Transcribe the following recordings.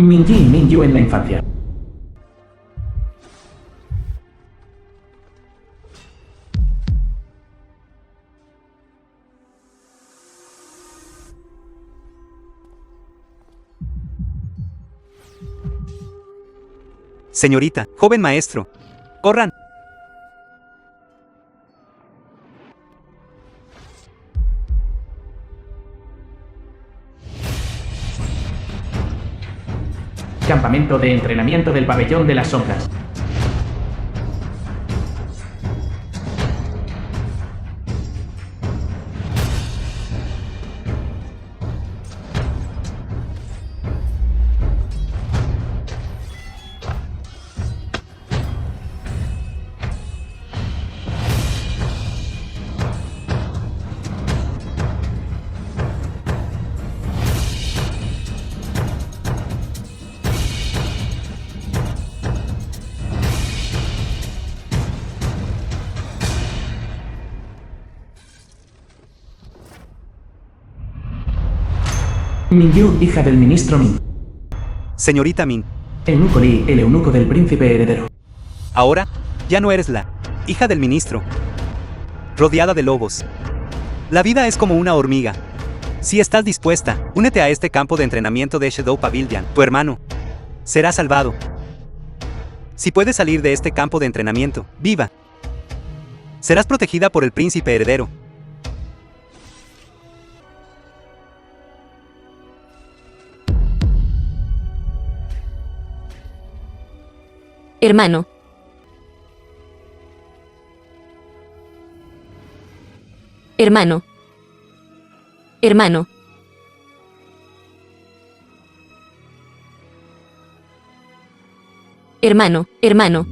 Minji y Mingyu en la infancia. Señorita, joven maestro. Corran. Campamento de entrenamiento del pabellón de las sombras. Mingyu, hija del ministro Min. Señorita Min, Eunuco Li, el eunuco del príncipe heredero. ahora ya no eres la hija del ministro. Rodeada de lobos. La vida es como una hormiga. Si estás dispuesta, únete a este campo de entrenamiento de Shadow Pavilion. Tu hermano será salvado. Si puedes salir de este campo de entrenamiento, viva. Serás protegida por el príncipe heredero. Hermano. Hermano. Hermano. Hermano, hermano.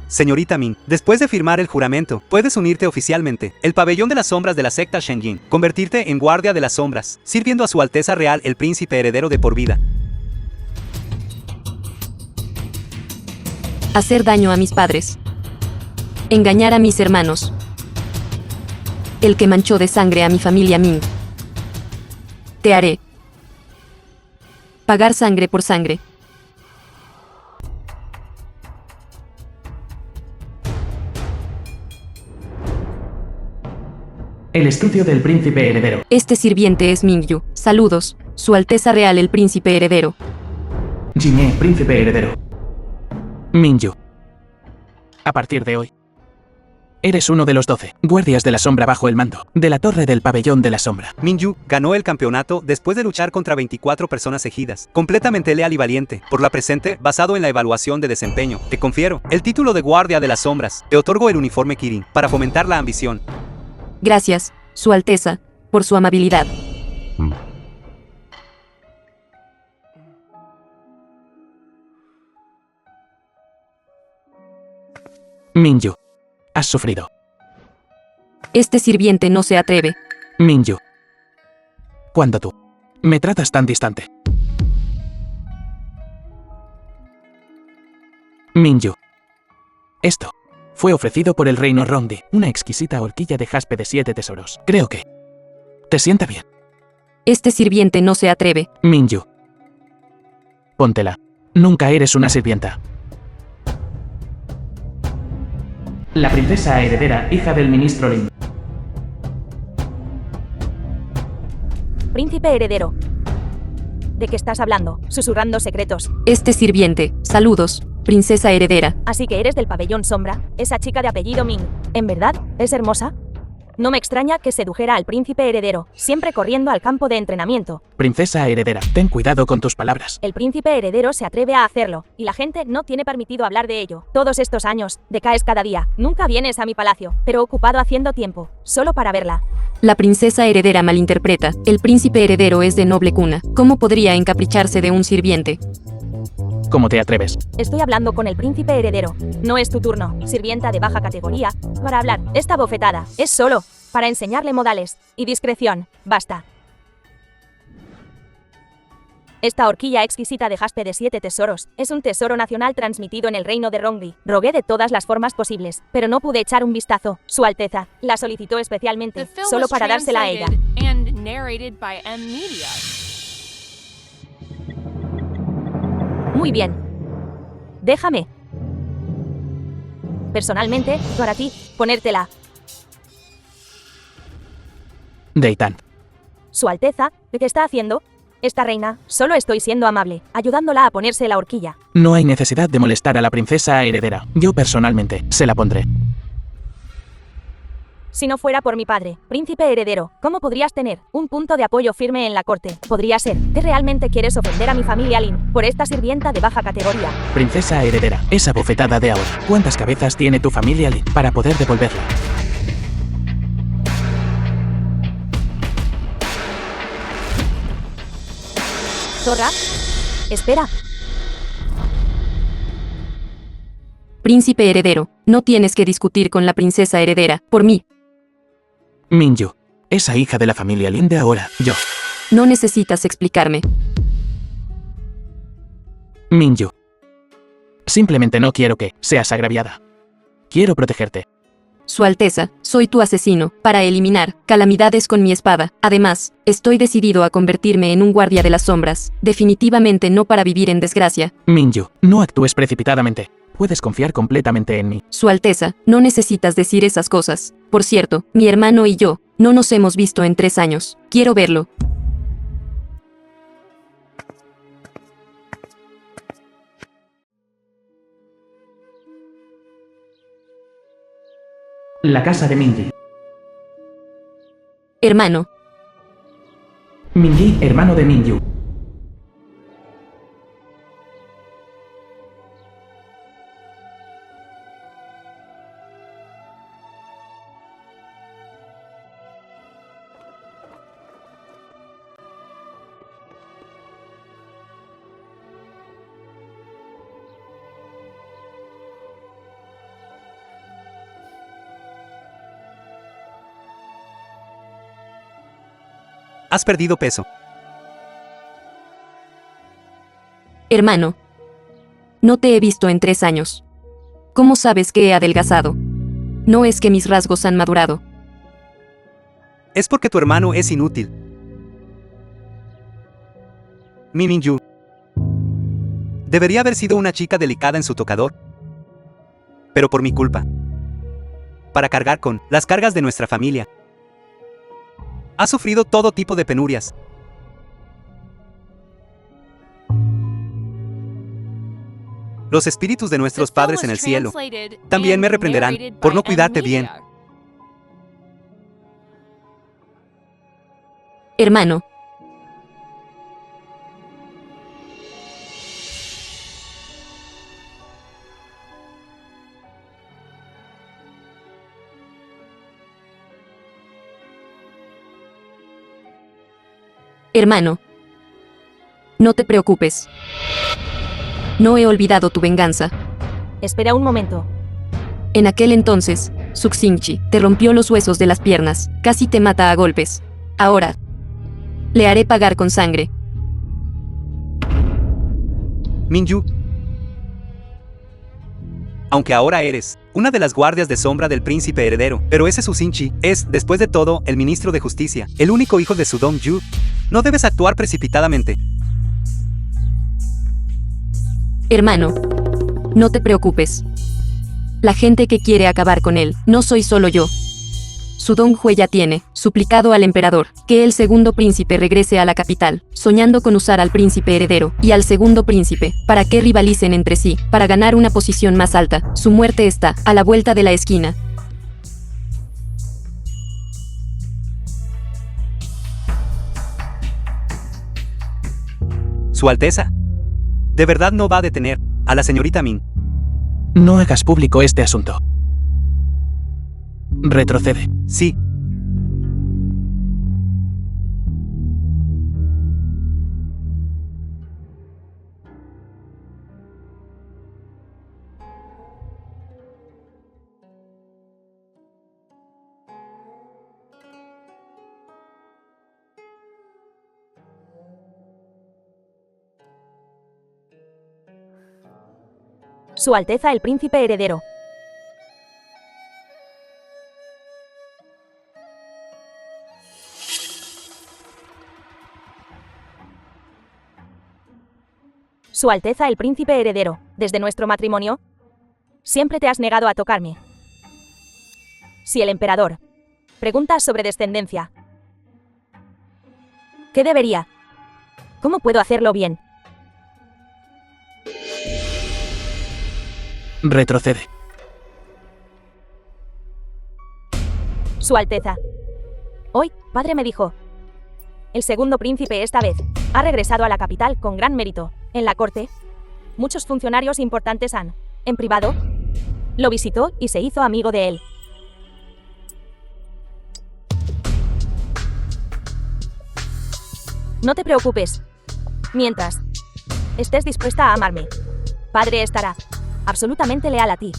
Señorita Min, después de firmar el juramento, puedes unirte oficialmente. El pabellón de las sombras de la secta Shenjin. Convertirte en guardia de las sombras, sirviendo a su Alteza Real el príncipe heredero de por vida. Hacer daño a mis padres. Engañar a mis hermanos. El que manchó de sangre a mi familia Min. Te haré pagar sangre por sangre. El estudio del príncipe heredero. Este sirviente es Mingyu. Saludos, Su Alteza Real el príncipe heredero. Jin'e, príncipe heredero. Mingyu. A partir de hoy, eres uno de los 12 guardias de la sombra bajo el mando de la torre del pabellón de la sombra. Mingyu ganó el campeonato después de luchar contra 24 personas ejidas. Completamente leal y valiente. Por la presente, basado en la evaluación de desempeño, te confiero el título de guardia de las sombras. Te otorgo el uniforme Kirin para fomentar la ambición. Gracias, Su Alteza, por su amabilidad. Mingyu. Has sufrido. Este sirviente no se atreve. Mingyu. Cuando tú me tratas tan distante. Mingyu. Esto fue ofrecido por el reino Rondi, una exquisita horquilla de jaspe de 7 tesoros. Creo que te sienta bien. Este sirviente no se atreve. Mingyu. Póntela. Nunca eres una sirvienta. La princesa heredera, hija del ministro Lin. Príncipe heredero. ¿De qué estás hablando? Susurrando secretos. Este sirviente, saludos, princesa heredera. Así que eres del pabellón sombra, esa chica de apellido Ming. ¿En verdad? ¿Es hermosa? No me extraña que sedujera al príncipe heredero, siempre corriendo al campo de entrenamiento. Princesa heredera, ten cuidado con tus palabras. El príncipe heredero se atreve a hacerlo, y la gente no tiene permitido hablar de ello. Todos estos años, decaes cada día. Nunca vienes a mi palacio, pero ocupado haciendo tiempo, solo para verla. La princesa heredera malinterpreta. El príncipe heredero es de noble cuna. ¿Cómo podría encapricharse de un sirviente? ¿Cómo te atreves? Estoy hablando con el príncipe heredero. No es tu turno, sirvienta de baja categoría, para hablar. Esta bofetada es solo para enseñarle modales y discreción. Basta. Esta horquilla exquisita de jaspe de 7 tesoros es un tesoro nacional transmitido en el reino de Rongli. Rogué de todas las formas posibles, pero no pude echar un vistazo. Su Alteza la solicitó especialmente, solo para dársela a ella. Muy bien. Déjame. Personalmente, para ti, ponértela. Deitan. Su Alteza, ¿qué está haciendo? Esta reina, solo estoy siendo amable, ayudándola a ponerse la horquilla. No hay necesidad de molestar a la princesa heredera. Yo personalmente se la pondré. Si no fuera por mi padre, príncipe heredero, ¿cómo podrías tener un punto de apoyo firme en la corte? Podría ser que realmente quieres ofender a mi familia Lin por esta sirvienta de baja categoría. Princesa heredera, esa bofetada de ahora. ¿Cuántas cabezas tiene tu familia Lin para poder devolverla? Zorra, espera. Príncipe heredero, no tienes que discutir con la princesa heredera, por mí. Minju, esa hija de la familia Lin de ahora, yo. No necesitas explicarme. Minju. Simplemente no quiero que seas agraviada. Quiero protegerte. Su Alteza, soy tu asesino, para eliminar calamidades con mi espada. Además, estoy decidido a convertirme en un guardia de las sombras. Definitivamente no para vivir en desgracia. Minju, no actúes precipitadamente. Puedes confiar completamente en mí. Su Alteza, no necesitas decir esas cosas. Por cierto, mi hermano y yo, no nos hemos visto en 3 años. Quiero verlo. La casa de Minji. Hermano. Minji, hermano de Minju. Has perdido peso. Hermano. No te he visto en 3 años. ¿Cómo sabes que he adelgazado? No es que mis rasgos han madurado. Es porque tu hermano es inútil. Mi Minju. Debería haber sido una chica delicada en su tocador. Pero por mi culpa. Para cargar con las cargas de nuestra familia. Ha sufrido todo tipo de penurias. Los espíritus de nuestros padres en el cielo también me reprenderán por no cuidarte bien. Hermano. Hermano. No te preocupes. No he olvidado tu venganza. Espera un momento. En aquel entonces, Suxinchi te rompió los huesos de las piernas, casi te mata a golpes. Ahora, le haré pagar con sangre. Minju. Aunque ahora eres una de las guardias de sombra del príncipe heredero, pero ese Suxinchi es, después de todo, el ministro de justicia, el único hijo de Sudong Yu. No debes actuar precipitadamente. Hermano, no te preocupes. La gente que quiere acabar con él, no soy solo yo. Sudong Jue ya tiene suplicado al emperador que el segundo príncipe regrese a la capital, soñando con usar al príncipe heredero y al segundo príncipe para que rivalicen entre sí, para ganar una posición más alta. Su muerte está a la vuelta de la esquina. Su Alteza. ¿De verdad no va a detener a la señorita Min? No hagas público este asunto. Retrocede. Sí. Su Alteza el Príncipe Heredero. Su Alteza el Príncipe Heredero, desde nuestro matrimonio, siempre te has negado a tocarme. Si el emperador pregunta sobre descendencia, ¿qué debería? ¿Cómo puedo hacerlo bien? Retrocede. Su Alteza. Hoy, padre me dijo. El segundo príncipe esta vez ha regresado a la capital con gran mérito. En la corte, muchos funcionarios importantes han, en privado, lo visitó y se hizo amigo de él. No te preocupes. Mientras estés dispuesta a amarme, padre estará absolutamente leal a ti.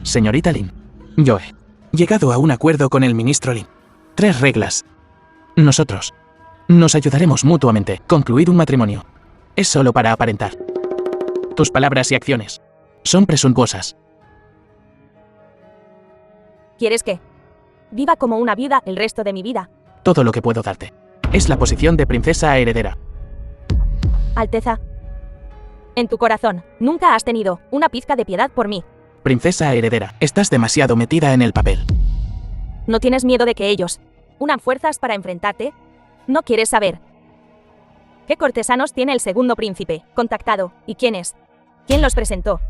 Señorita Lin, yo he llegado a un acuerdo con el ministro Lin. 3 reglas. Nosotros nos ayudaremos mutuamente. Concluir un matrimonio es solo para aparentar. Tus palabras y acciones son presuntuosas. ¿Quieres que viva como una viuda el resto de mi vida? Todo lo que puedo darte es la posición de princesa heredera. Alteza, en tu corazón, nunca has tenido una pizca de piedad por mí. Princesa heredera, estás demasiado metida en el papel. ¿No tienes miedo de que ellos unan fuerzas para enfrentarte? ¿No quieres saber qué cortesanos tiene el segundo príncipe contactado y quién es? ¿Quién los presentó?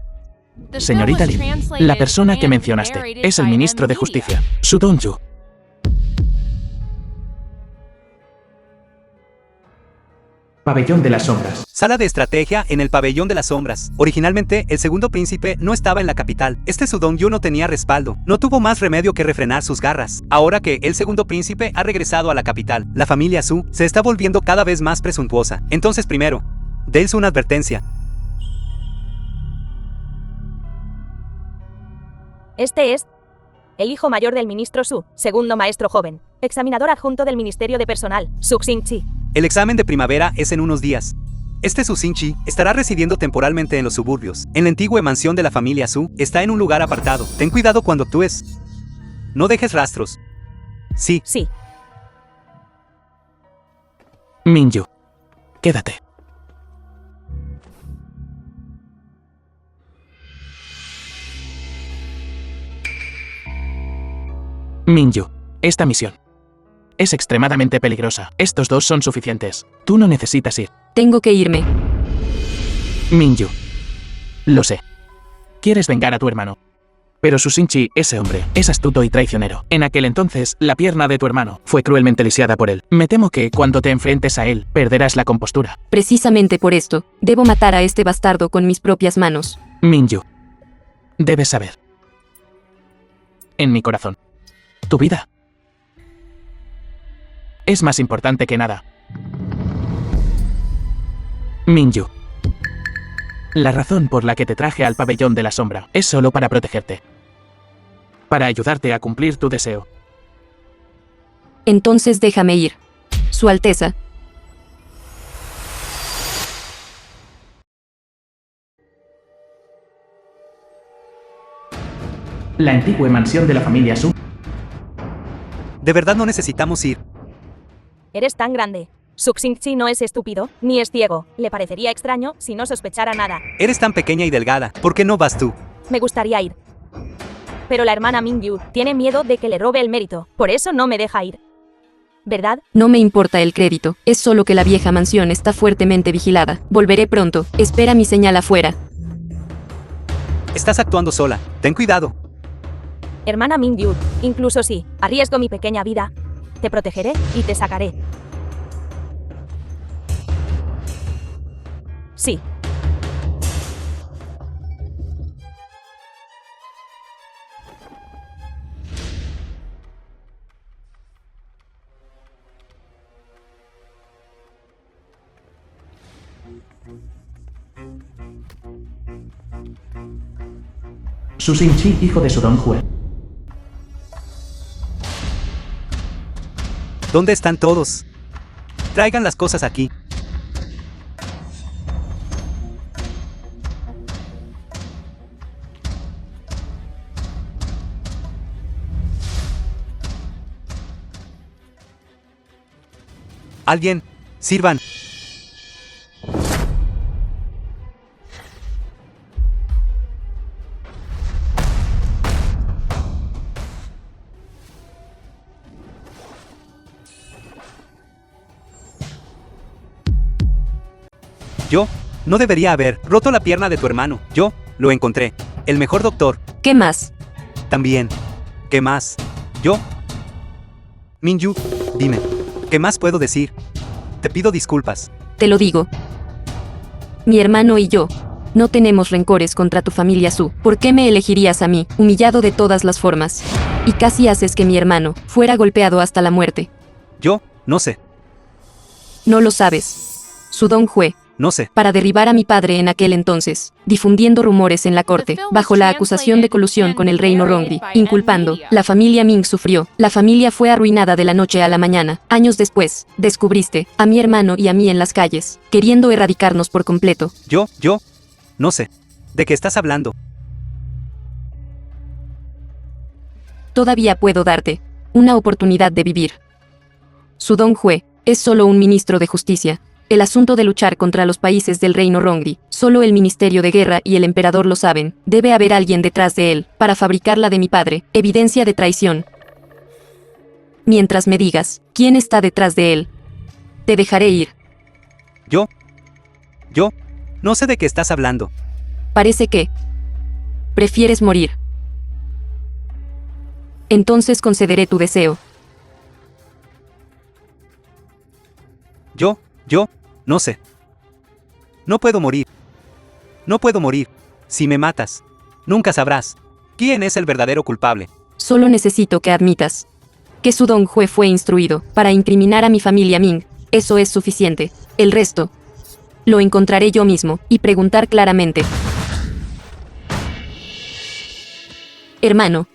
Señorita Lin, la persona que mencionaste es el ministro de Justicia, Su Dongyu. Pabellón de las Sombras. Sala de estrategia en el Pabellón de las Sombras. Originalmente, el segundo príncipe no estaba en la capital. Este Su Dongyu no tenía respaldo. No tuvo más remedio que refrenar sus garras. Ahora que el segundo príncipe ha regresado a la capital, la familia Su se está volviendo cada vez más presuntuosa. Entonces primero, déles una advertencia. Este es el hijo mayor del ministro Su, segundo maestro joven, examinador adjunto del Ministerio de Personal, Su Xingqi. El examen de primavera es en unos días. Este Su Xingqi estará residiendo temporalmente en los suburbios. En la antigua mansión de la familia Su, está en un lugar apartado. Ten cuidado cuando actúes. No dejes rastros. Sí. Sí. Minju, quédate. Minju, esta misión es extremadamente peligrosa. Estos 2 son suficientes. Tú no necesitas ir. Tengo que irme. Minju, lo sé. Quieres vengar a tu hermano. Pero Su Xingqi, ese hombre, es astuto y traicionero. En aquel entonces, la pierna de tu hermano fue cruelmente lisiada por él. Me temo que, cuando te enfrentes a él, perderás la compostura. Precisamente por esto, debo matar a este bastardo con mis propias manos. Minju, debes saber. En mi corazón, tu vida es más importante que nada. Minju, la razón por la que te traje al Pabellón de la Sombra es solo para protegerte. Para ayudarte a cumplir tu deseo. Entonces déjame ir. Su Alteza. La antigua mansión de la familia Su. De verdad no necesitamos ir. Eres tan grande. Su Xingqi no es estúpido, ni es ciego. Le parecería extraño si no sospechara nada. Eres tan pequeña y delgada. ¿Por qué no vas tú? Me gustaría ir. Pero la hermana Mingyu tiene miedo de que le robe el mérito. Por eso no me deja ir. ¿Verdad? No me importa el crédito. Es solo que la vieja mansión está fuertemente vigilada. Volveré pronto. Espera mi señal afuera. Estás actuando sola. Ten cuidado. Hermana Mingyu, incluso si arriesgo mi pequeña vida, te protegeré y te sacaré. Sí. Su Xingqi, hijo de Su Donghue. ¿Dónde están todos? Traigan las cosas aquí. Alguien, sirvan. Yo no debería haber roto la pierna de tu hermano. Yo lo encontré. El mejor doctor. ¿Qué más? También. ¿Qué más? Yo. Minju, dime. ¿Qué más puedo decir? Te pido disculpas. Te lo digo. Mi hermano y yo no tenemos rencores contra tu familia Su. ¿Por qué me elegirías a mí, humillado de todas las formas? Y casi haces que mi hermano fuera golpeado hasta la muerte. Yo no sé. No lo sabes. Su Dong Hue, No sé. para derribar a mi padre en aquel entonces, difundiendo rumores en la corte, bajo la acusación de colusión con el reino Rongri, inculpando, la familia Ming sufrió, la familia fue arruinada de la noche a la mañana. Años después, descubriste a mi hermano y a mí en las calles, queriendo erradicarnos por completo. Yo no sé. ¿De qué estás hablando? Todavía puedo darte una oportunidad de vivir. Su Dong Hue es solo un ministro de justicia. El asunto de luchar contra los países del reino Rongri, solo el Ministerio de Guerra y el emperador lo saben. Debe haber alguien detrás de él, para fabricar la de mi padre, evidencia de traición. Mientras me digas, ¿quién está detrás de él? Te dejaré ir. Yo no sé de qué estás hablando. Parece que prefieres morir. Entonces concederé tu deseo. Yo no sé. No puedo morir. No puedo morir. Si me matas, nunca sabrás quién es el verdadero culpable. Solo necesito que admitas que Su Dong Hue fue instruido para incriminar a mi familia Ming. Eso es suficiente. El resto lo encontraré yo mismo y preguntar claramente. Hermano,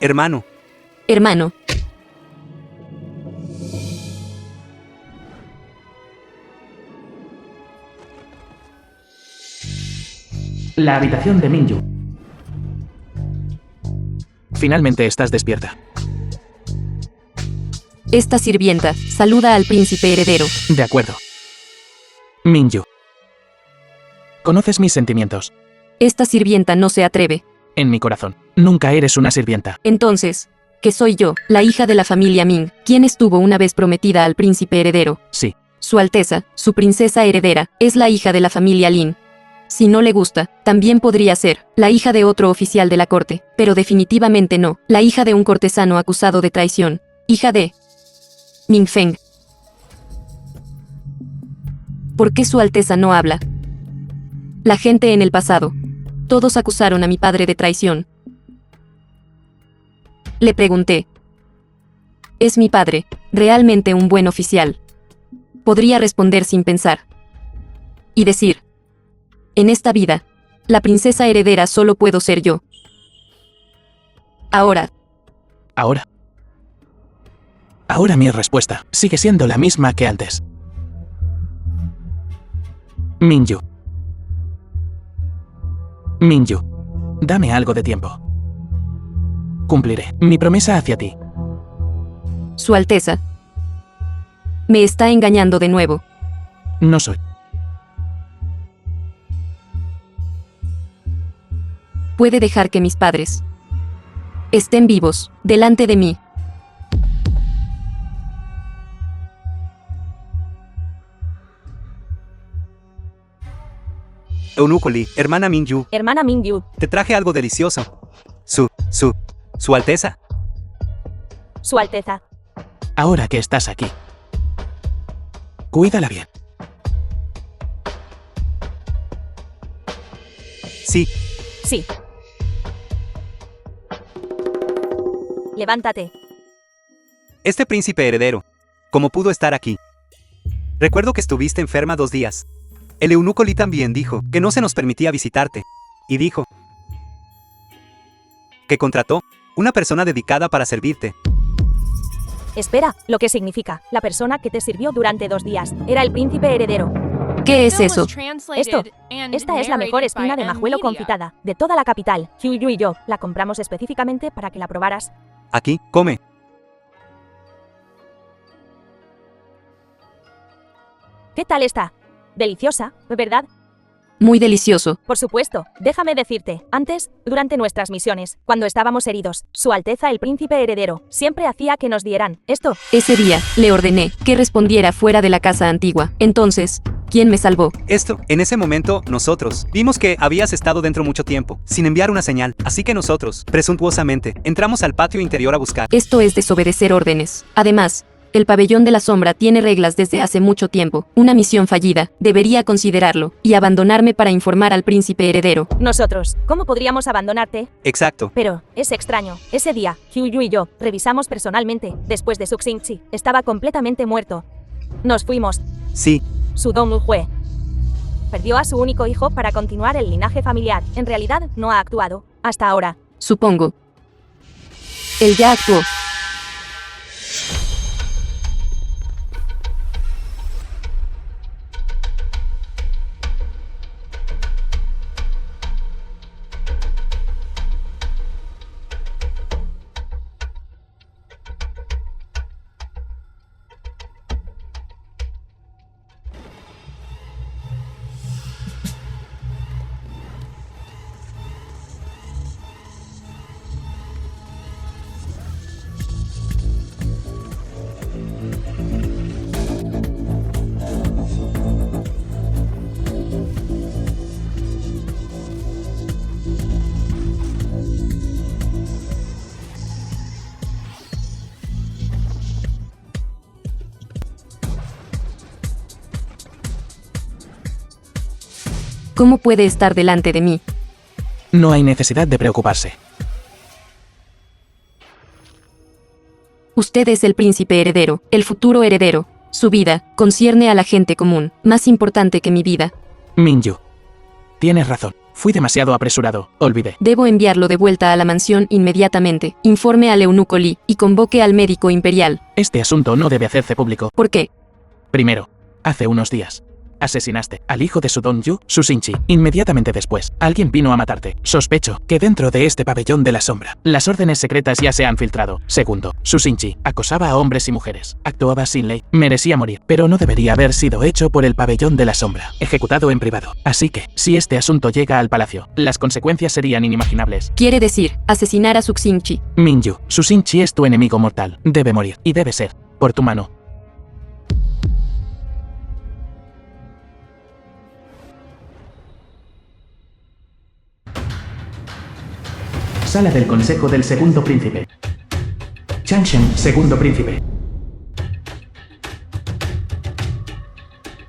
Hermano, hermano, La habitación de Minju. Finalmente estás despierta. esta sirvienta saluda al príncipe heredero. De acuerdo. Minju. Conoces mis sentimientos. Esta sirvienta no se atreve. En mi corazón. Nunca eres una sirvienta. Entonces, ¿qué soy yo, la hija de la familia Ming, quien estuvo una vez prometida al príncipe heredero? Sí. Su Alteza, su princesa heredera, es la hija de la familia Lin. Si no le gusta, también podría ser la hija de otro oficial de la corte, pero definitivamente no, la hija de un cortesano acusado de traición. Hija de Ming Feng. ¿Por qué Su Alteza no habla? La gente en el pasado. Todos acusaron a mi padre de traición. Le pregunté. ¿Es mi padre realmente un buen oficial? Podría responder sin pensar. Y decir. En esta vida, la princesa heredera solo puedo ser yo. Ahora. Ahora. Ahora mi respuesta sigue siendo la misma que antes. Minju. Minju, dame algo de tiempo. Cumpliré mi promesa hacia ti. Su Alteza. Me está engañando de nuevo. No soy. Puede dejar que mis padres estén vivos, delante de mí. Eunuco Li, hermana Minju, Hermana Mingyu, te traje algo delicioso. Su Alteza. Su Alteza. Ahora que estás aquí, cuídala bien. Sí, Sí. Levántate. este príncipe heredero. ¿Cómo pudo estar aquí? Recuerdo que estuviste enferma 2 días. El eunuco Li también dijo que no se nos permitía visitarte. Y dijo que contrató una persona dedicada para servirte. Espera, lo que significa, la persona que te sirvió durante 2 días, era el príncipe heredero. ¿Qué es eso? Esta es la mejor espina de majuelo confitada, de toda la capital. Hugh y yo, la compramos específicamente para que la probaras. Aquí, come. ¿Qué tal está? Deliciosa, ¿verdad? Muy delicioso. Por supuesto, déjame decirte, antes, durante nuestras misiones, cuando estábamos heridos, Su Alteza el Príncipe Heredero siempre hacía que nos dieran esto. Ese día, le ordené que respondiera fuera de la casa antigua. Entonces, ¿quién me salvó? Esto, en ese momento, nosotros vimos que habías estado dentro mucho tiempo, sin enviar una señal, así que nosotros, presuntuosamente, entramos al patio interior a buscar. Esto es desobedecer órdenes. Además, el pabellón de la sombra tiene reglas desde hace mucho tiempo. Una misión fallida, debería considerarlo, y abandonarme para informar al príncipe heredero. Nosotros, ¿cómo podríamos abandonarte? Exacto. Pero, es extraño, ese día, Hugh y yo, revisamos personalmente, después de Su Xingqi, estaba completamente muerto. Nos fuimos. Sí. Su Donghue perdió a su único hijo para continuar el linaje familiar. En realidad, no ha actuado, hasta ahora. Supongo. Él ya actuó. ¿Cómo puede estar delante de mí? No hay necesidad de preocuparse. Usted es el príncipe heredero, el futuro heredero. Su vida concierne a la gente común, más importante que mi vida. Minju. Tienes razón. Fui demasiado apresurado. Olvidé. Debo enviarlo de vuelta a la mansión inmediatamente. Informe al eunuco Li y convoque al médico imperial. Este asunto no debe hacerse público. ¿Por qué? Primero, hace unos días, asesinaste al hijo de Su Dongyu, Su Xingqi. Inmediatamente después, alguien vino a matarte. Sospecho que dentro de este pabellón de la sombra, las órdenes secretas ya se han filtrado. Segundo, Su Xingqi acosaba a hombres y mujeres. Actuaba sin ley. Merecía morir, pero no debería haber sido hecho por el pabellón de la sombra. Ejecutado en privado. Así que, si este asunto llega al palacio, las consecuencias serían inimaginables. Quiere decir, asesinar a Su Xingqi. Minju, Su Xingqi es tu enemigo mortal. Debe morir, y debe ser por tu mano. Sala del Consejo del Segundo Príncipe. Changshen, Segundo Príncipe.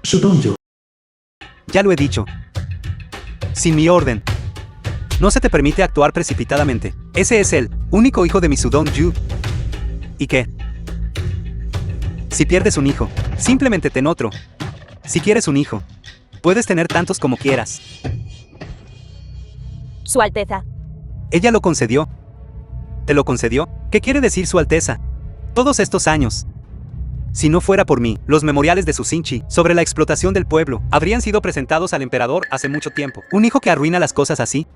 Su Dongyu. Ya lo he dicho. Sin mi orden. No se te permite actuar precipitadamente. Ese es el único hijo de mi Su Dongyu. ¿Y qué? Si pierdes un hijo, simplemente ten otro. Si quieres un hijo, puedes tener tantos como quieras. Su Alteza. Ella lo concedió. ¿Te lo concedió? ¿Qué quiere decir Su Alteza? Todos estos años. Si no fuera por mí, los memoriales de Su Xingqi sobre la explotación del pueblo habrían sido presentados al emperador hace mucho tiempo. Un hijo que arruina las cosas así,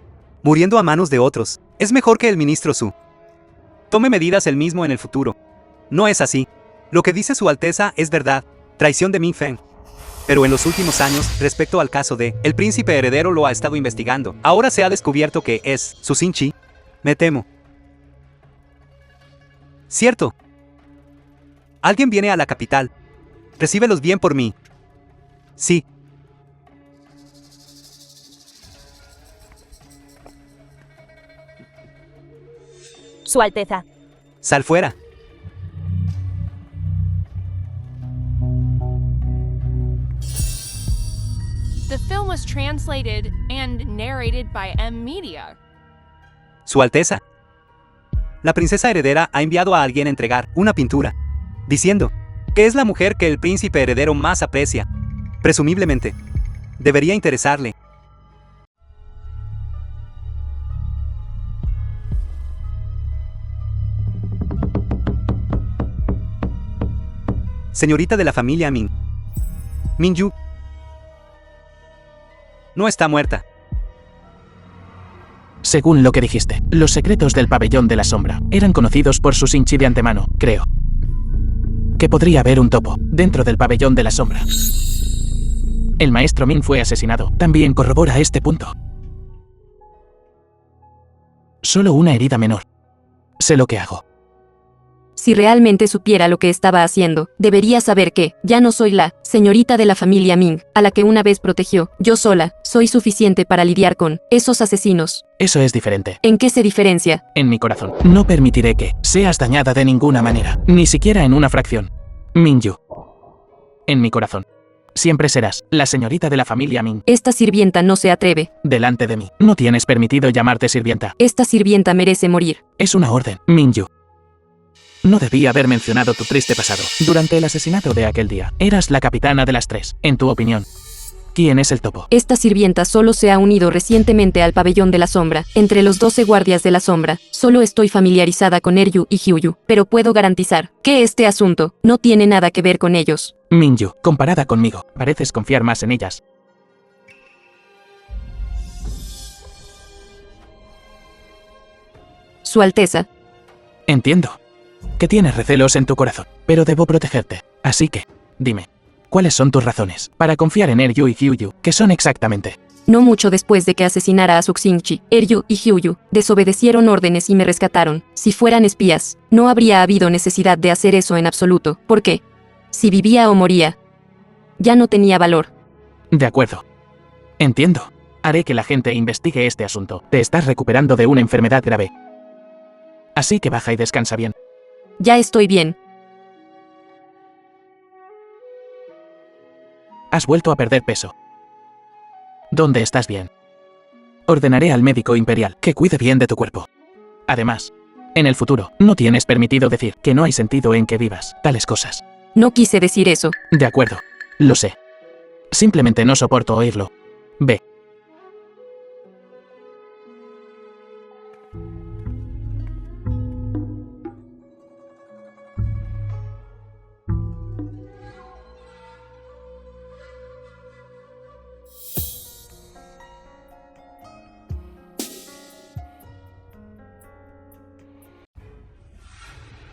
muriendo a manos de otros, es mejor que el ministro Su. Tome medidas él mismo en el futuro. No es así. Lo que dice Su Alteza es verdad. Traición de Ming Feng. Pero en los últimos años, respecto al caso de el príncipe heredero, lo ha estado investigando. Ahora se ha descubierto que es Su Xingqi. Me temo. Cierto. Alguien viene a la capital. Recíbelos bien por mí. Sí. Su Alteza. Sal fuera. The film was translated and narrated by M Media. Su Alteza. La princesa heredera ha enviado a alguien a entregar una pintura, diciendo que es la mujer que el príncipe heredero más aprecia. Presumiblemente, debería interesarle. señorita de la familia Ming. Mingyu no está muerta. Según lo que dijiste, los secretos del pabellón de la sombra eran conocidos por su Shinchi de antemano, creo. Que podría haber un topo dentro del pabellón de la sombra. El maestro Ming fue asesinado. También corrobora este punto. Solo una herida menor. Sé lo que hago. Si realmente supiera lo que estaba haciendo, debería saber que, ya no soy la señorita de la familia Ming, a la que una vez protegió. Yo sola, soy suficiente para lidiar con esos asesinos. Eso es diferente. ¿En qué se diferencia? En mi corazón. No permitiré que seas dañada de ninguna manera, ni siquiera en una fracción. Mingyu. En mi corazón. Siempre serás la señorita de la familia Ming. Esta sirvienta no se atreve. Delante de mí. No tienes permitido llamarte sirvienta. Esta sirvienta merece morir. Es una orden, Mingyu. No debí haber mencionado tu triste pasado. Durante el asesinato de aquel día, eras la capitana de las tres. En tu opinión, ¿quién es el topo? Esta sirvienta solo se ha unido recientemente al pabellón de la sombra. Entre los 12 guardias de la sombra, solo estoy familiarizada con Eryu y Hyuyu, pero puedo garantizar que este asunto no tiene nada que ver con ellos. Mingyu, comparada conmigo, pareces confiar más en ellas. Su Alteza. Entiendo que tienes recelos en tu corazón, pero debo protegerte. Así que, dime, ¿cuáles son tus razones para confiar en Eryu y Hyuyu? ¿Qué son exactamente? No mucho después de que asesinara a Suksinchi, Eryu y Hyuyu desobedecieron órdenes y me rescataron. Si fueran espías, no habría habido necesidad de hacer eso en absoluto. ¿Por qué? Si vivía o moría, ya no tenía valor. De acuerdo. Entiendo. Haré que la gente investigue este asunto. Te estás recuperando de una enfermedad grave. Así que baja y descansa bien. Ya estoy bien. Has vuelto a perder peso. ¿Dónde estás bien? Ordenaré al médico imperial que cuide bien de tu cuerpo. Además, en el futuro, no tienes permitido decir que no hay sentido en que vivas tales cosas. No quise decir eso. De acuerdo. Lo sé. Simplemente no soporto oírlo. Ve.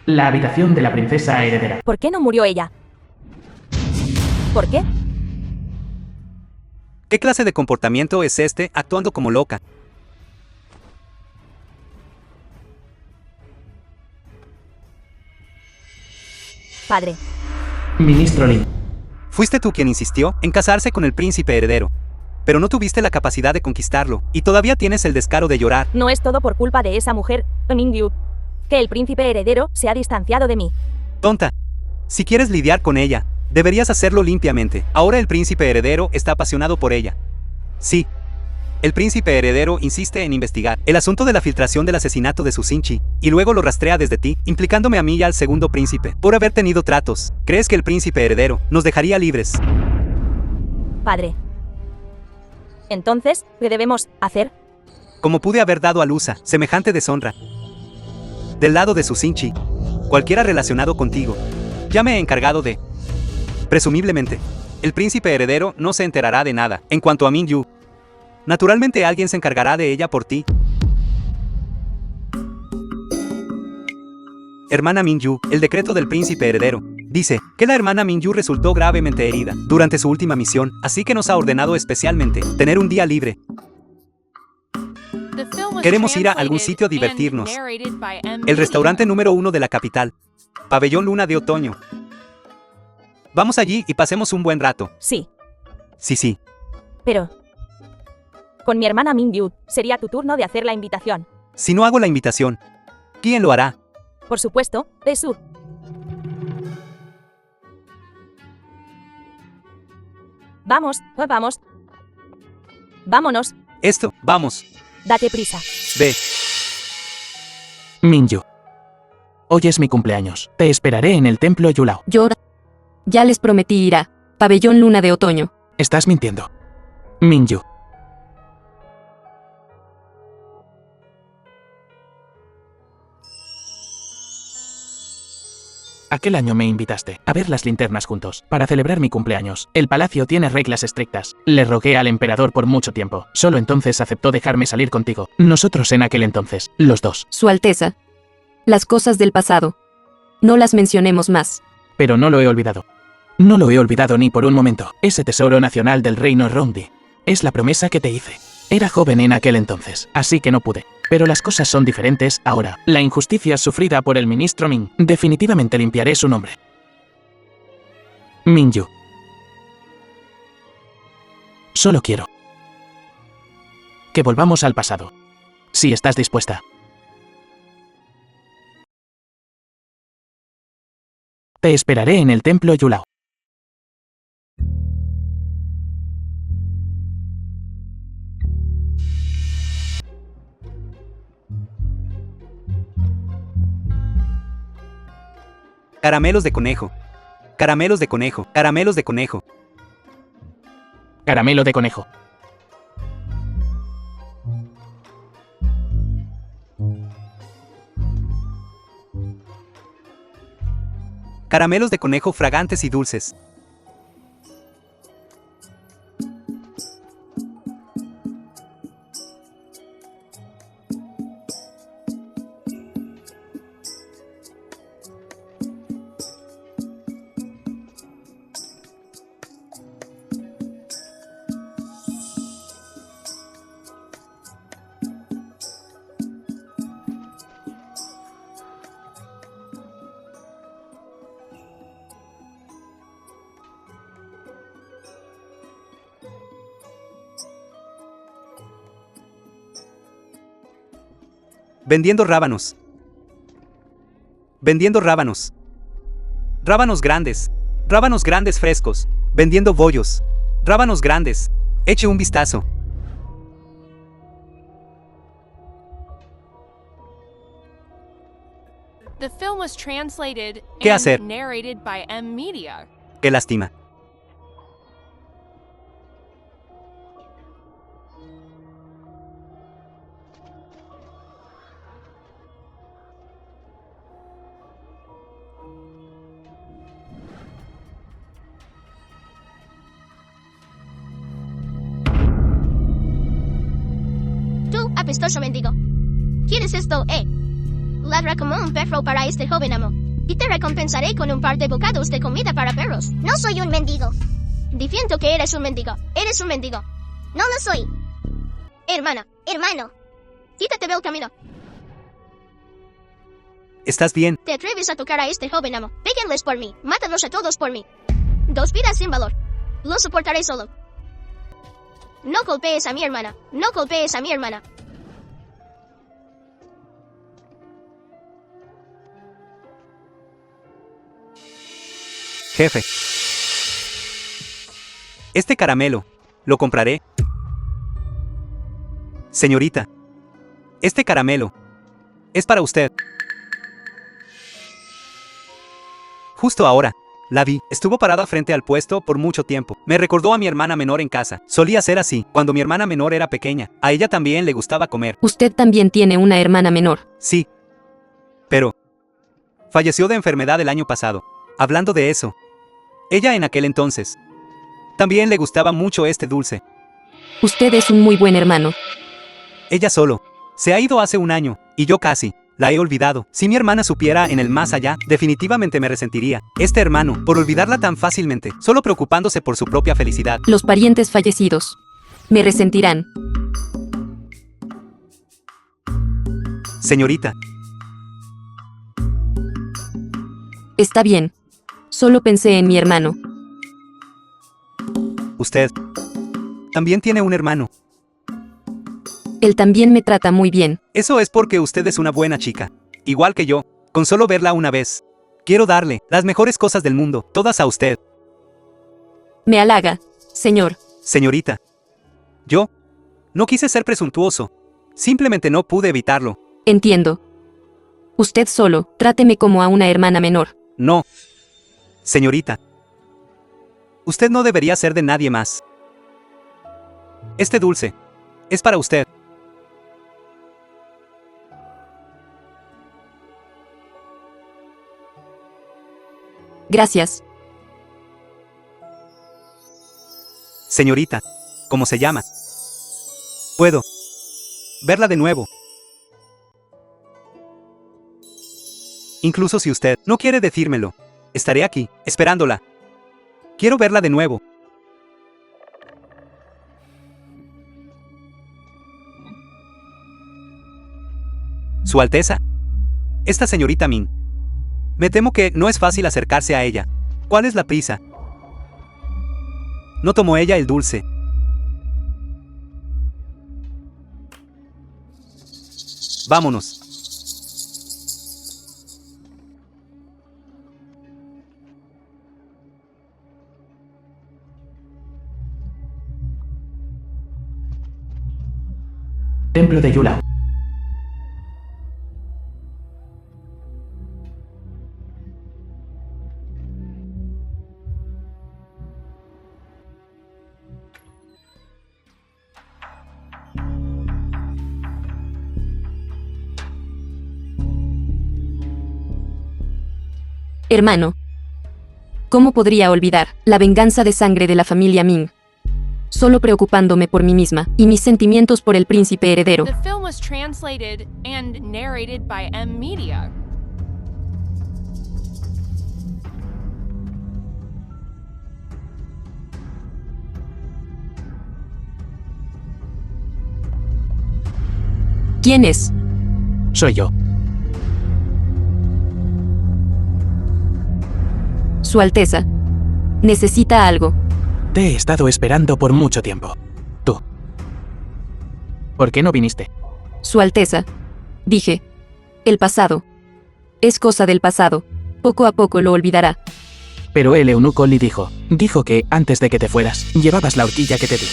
La habitación de la princesa heredera. ¿Por qué no murió ella? ¿Por qué? ¿Qué clase de comportamiento es este, actuando como loca? Padre. Ministro Lin. Fuiste tú quien insistió en casarse con el príncipe heredero. Pero no tuviste la capacidad de conquistarlo, y todavía tienes el descaro de llorar. No es todo por culpa de esa mujer, Mingyu, que el príncipe heredero se ha distanciado de mí. Tonta. Si quieres lidiar con ella, deberías hacerlo limpiamente. Ahora el príncipe heredero está apasionado por ella. Sí. El príncipe heredero insiste en investigar el asunto de la filtración del asesinato de Suksinchi, y luego lo rastrea desde ti, implicándome a mí y al segundo príncipe, por haber tenido tratos. ¿Crees que el príncipe heredero nos dejaría libres? Padre. Entonces, ¿qué debemos hacer? Como pude haber dado a Lusa semejante deshonra? Del lado de Suksinchi, cualquiera relacionado contigo, ya me he encargado de... Presumiblemente, el príncipe heredero no se enterará de nada. En cuanto a Mingyu, naturalmente alguien se encargará de ella por ti. Hermana Mingyu, el decreto del príncipe heredero dice que la hermana Mingyu resultó gravemente herida durante su última misión, así que nos ha ordenado especialmente tener un día libre. Queremos ir a algún sitio a divertirnos. El restaurante número 1 de la capital. Pabellón Luna de Otoño. Vamos allí y pasemos un buen rato. Sí, Sí. pero... Con mi hermana Mingyu, sería tu turno de hacer la invitación. Si no hago la invitación, ¿quién lo hará? Por supuesto, Esu. Vamos, vamos. Vámonos, Esto, vamos. date prisa. Ve. Mingyu. Hoy es mi cumpleaños. Te esperaré en el templo Yulao. Llora. Ya les prometí ir a Pabellón Luna de Otoño. Estás mintiendo. Mingyu. Aquel año me invitaste a ver las linternas juntos, para celebrar mi cumpleaños. El palacio tiene reglas estrictas. Le rogué al emperador por mucho tiempo. Solo entonces aceptó dejarme salir contigo. Nosotros en aquel entonces, los dos. Su Alteza. Las cosas del pasado. No las mencionemos más. Pero no lo he olvidado. No lo he olvidado ni por un momento. Ese tesoro nacional del reino Rondi. Es la promesa que te hice. Era joven en aquel entonces, así que no pude. Pero las cosas son diferentes ahora. La injusticia sufrida por el ministro Ming. Definitivamente limpiaré su nombre. Mingyu. Solo quiero que volvamos al pasado. Si estás dispuesta. Te esperaré en el templo Yulao. Caramelos de conejo. Caramelos de conejo. Caramelos de conejo. Caramelo de conejo. Caramelos de conejo fragantes y dulces. Vendiendo rábanos. Vendiendo rábanos. Rábanos grandes. Rábanos grandes frescos. Vendiendo bollos. Rábanos grandes. Eche un vistazo. The film was translated ¿Qué and hacer? narrated by M Media. Qué lástima. Tú, apestoso mendigo. ¿Quieres esto, Ladra como un perro para este joven amo. Y te recompensaré con un par de bocados de comida para perros. No soy un mendigo. Defiendo que eres un mendigo. Eres un mendigo. No lo soy. Hermana, Hermano, quítate del camino. ¿Estás bien? Te atreves a tocar a este joven amo. Péguenles por mí. Mátalos a todos por mí. 2 vidas sin valor. Lo soportaré solo. No golpees a mi hermana. No golpees a mi hermana. Jefe. Este caramelo, lo compraré. Señorita. Este caramelo es para usted. Justo ahora, la vi. Estuvo parada frente al puesto por mucho tiempo. Me recordó a mi hermana menor en casa. Solía ser así, cuando mi hermana menor era pequeña. A ella también le gustaba comer. Usted también tiene una hermana menor. Sí. Pero falleció de enfermedad el año pasado. Hablando de eso, ella en aquel entonces también le gustaba mucho este dulce. Usted es un muy buen hermano. Ella solo se ha ido hace un año, y yo casi la he olvidado. Si mi hermana supiera en el más allá, definitivamente me resentiría. Este hermano, por olvidarla tan fácilmente, solo preocupándose por su propia felicidad. Los parientes fallecidos me resentirán. Señorita, Está bien. Solo pensé en mi hermano. usted también tiene un hermano. Él también me trata muy bien. Eso es porque usted es una buena chica. Igual que yo, con solo verla una vez. Quiero darle las mejores cosas del mundo, todas a usted. Me halaga, señor. Señorita, yo no quise ser presuntuoso. Simplemente no pude evitarlo. Entiendo. Usted solo, tráteme como a una hermana menor. No. Señorita, usted no debería ser de nadie más. Este dulce es para usted. Gracias. Señorita, ¿cómo se llama? ¿Puedo verla de nuevo? Incluso si usted no quiere decírmelo, estaré aquí, esperándola. Quiero verla de nuevo. Su Alteza. Esta señorita Min. Me temo que no es fácil acercarse a ella. ¿Cuál es la prisa? No tomó ella el dulce. Vámonos. Templo de Yulao. Hermano. ¿Cómo podría olvidar la venganza de sangre de la familia Ming? Solo preocupándome por mí misma y mis sentimientos por el príncipe heredero. The film was translated and narrated by M Media. ¿Quién es? Soy yo. Su Alteza. Necesita algo. Te he estado esperando por mucho tiempo. Tú. ¿Por qué no viniste? Su Alteza. Dije. El pasado. Es cosa del pasado. Poco a poco lo olvidará. Pero el eunuco Li dijo que antes de que te fueras, llevabas la horquilla que te di.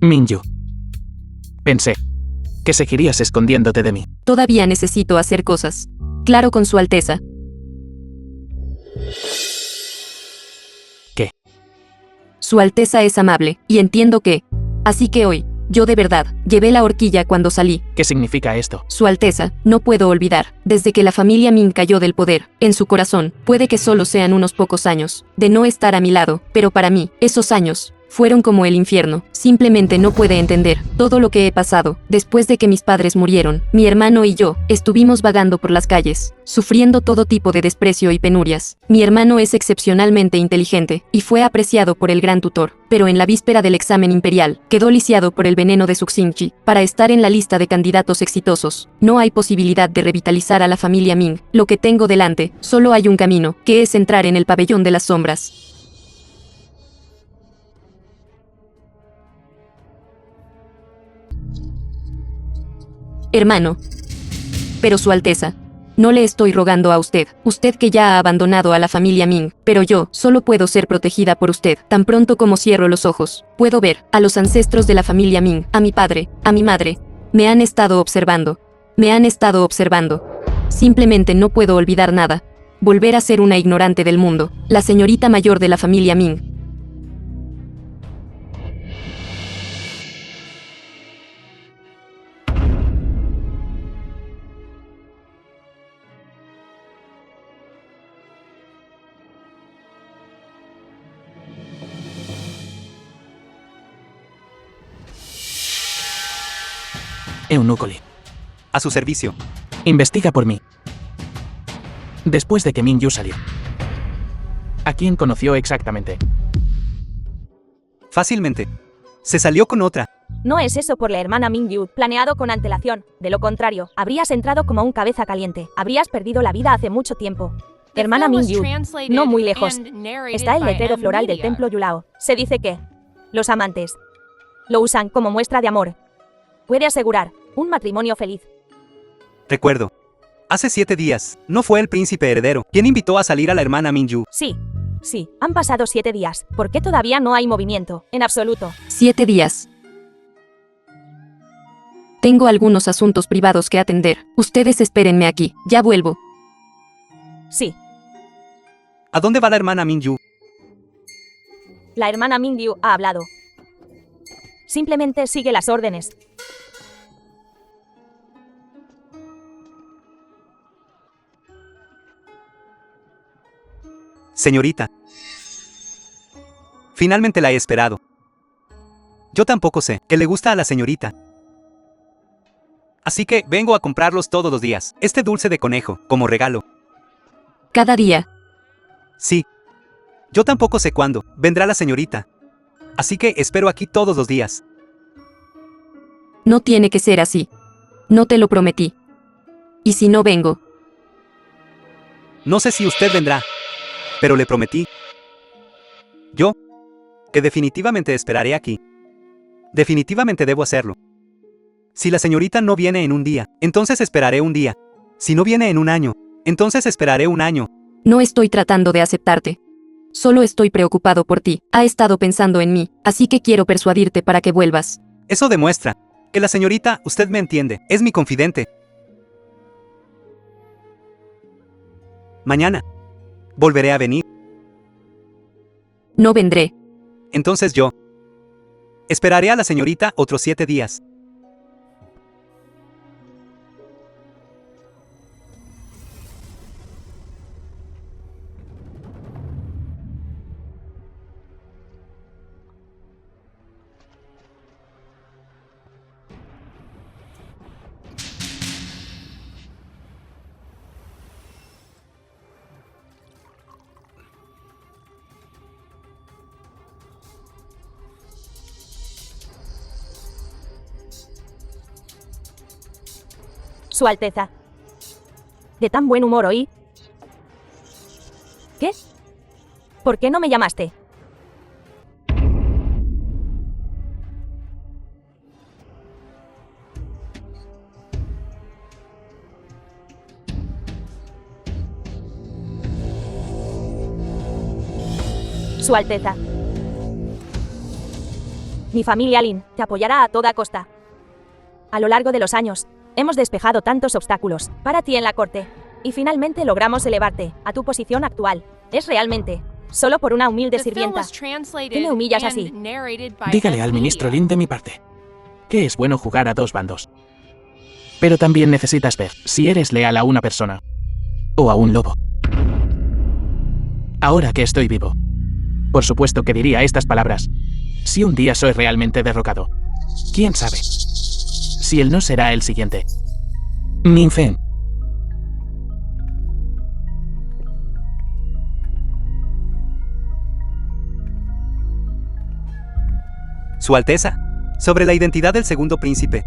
Minju. Pensé que seguirías escondiéndote de mí. Todavía necesito hacer cosas. Claro, con Su Alteza. ¿Qué? Su Alteza es amable, y entiendo que... Así que hoy, yo de verdad, llevé la horquilla cuando salí. ¿Qué significa esto? Su Alteza, no puedo olvidar, desde que la familia Ming cayó del poder, en su corazón, puede que solo sean unos pocos años, de no estar a mi lado, pero para mí, esos años... fueron como el infierno. Simplemente no puede entender todo lo que he pasado. Después de que mis padres murieron, mi hermano y yo estuvimos vagando por las calles, sufriendo todo tipo de desprecio y penurias. Mi hermano es excepcionalmente inteligente y fue apreciado por el gran tutor, pero en la víspera del examen imperial, quedó lisiado por el veneno de Suxinchi. Para estar en la lista de candidatos exitosos, no hay posibilidad de revitalizar a la familia Ming. Lo que tengo delante, solo hay un camino, que es entrar en el pabellón de las sombras. Hermano. Pero Su Alteza. No le estoy rogando a usted que ya ha abandonado a la familia Ming, pero yo solo puedo ser protegida por usted. Tan pronto como cierro los ojos, puedo ver a los ancestros de la familia Ming, a mi padre, a mi madre. Me han estado observando. Simplemente no puedo olvidar nada. Volver a ser una ignorante del mundo, la señorita mayor de la familia Ming. Eunuco Li. A su servicio. Investiga por mí. Después de que Minju salió. ¿A quién conoció exactamente? Fácilmente. Se salió con otra. No es eso por la hermana Mingyu, planeado con antelación. De lo contrario, habrías entrado como un cabeza caliente. Habrías perdido la vida hace mucho tiempo. Hermana Mingyu, no muy lejos. Está el letrero floral del templo Yulao. Se dice que los amantes lo usan como muestra de amor. Puede asegurar un matrimonio feliz. Recuerdo. Hace 7 días, no fue el príncipe heredero quien invitó a salir a la hermana Minju. Sí, han pasado 7 días. ¿Por qué todavía no hay movimiento? En absoluto. 7 días. Tengo algunos asuntos privados que atender. Ustedes espérenme aquí, ya vuelvo. Sí, ¿A dónde va la hermana Minju? La hermana Mingyu ha hablado. Simplemente sigue las órdenes. Señorita. Finalmente la he esperado. Yo tampoco sé que le gusta a la señorita. Así que vengo a comprarlos todos los días. Este dulce de conejo, como regalo. Cada día. Sí. Yo tampoco sé cuándo vendrá la señorita. Así que espero aquí todos los días. No tiene que ser así. No te lo prometí. ¿Y si no vengo? No sé si usted vendrá, pero le prometí. Yo, que definitivamente esperaré aquí. Definitivamente debo hacerlo. Si la señorita no viene en un día, entonces esperaré un día. Si no viene en un año, entonces esperaré un año. No estoy tratando de aceptarte. Solo estoy preocupado por ti. Ha estado pensando en mí, así que quiero persuadirte para que vuelvas. Eso demuestra que la señorita, usted me entiende, es mi confidente. Mañana volveré a venir. No vendré. Entonces yo esperaré a la señorita otros 7 días. Su Alteza. De tan buen humor hoy. ¿Qué? ¿Por qué no me llamaste? Su Alteza. Mi familia Lin te apoyará a toda costa. A lo largo de los años, hemos despejado tantos obstáculos para ti en la corte. Y finalmente logramos elevarte a tu posición actual. Es realmente solo por una humilde The film sirvienta. was translated ¿Qué me humillas and así? narrated by Dígale al M. ministro Media. Lin de mi parte que es bueno jugar a dos bandos. Pero también necesitas ver si eres leal a una persona o a un lobo. Ahora que estoy vivo, por supuesto que diría estas palabras si un día soy realmente derrocado. ¿Quién sabe? Si él no será el siguiente. Min Fen. Su Alteza, sobre la identidad del segundo príncipe.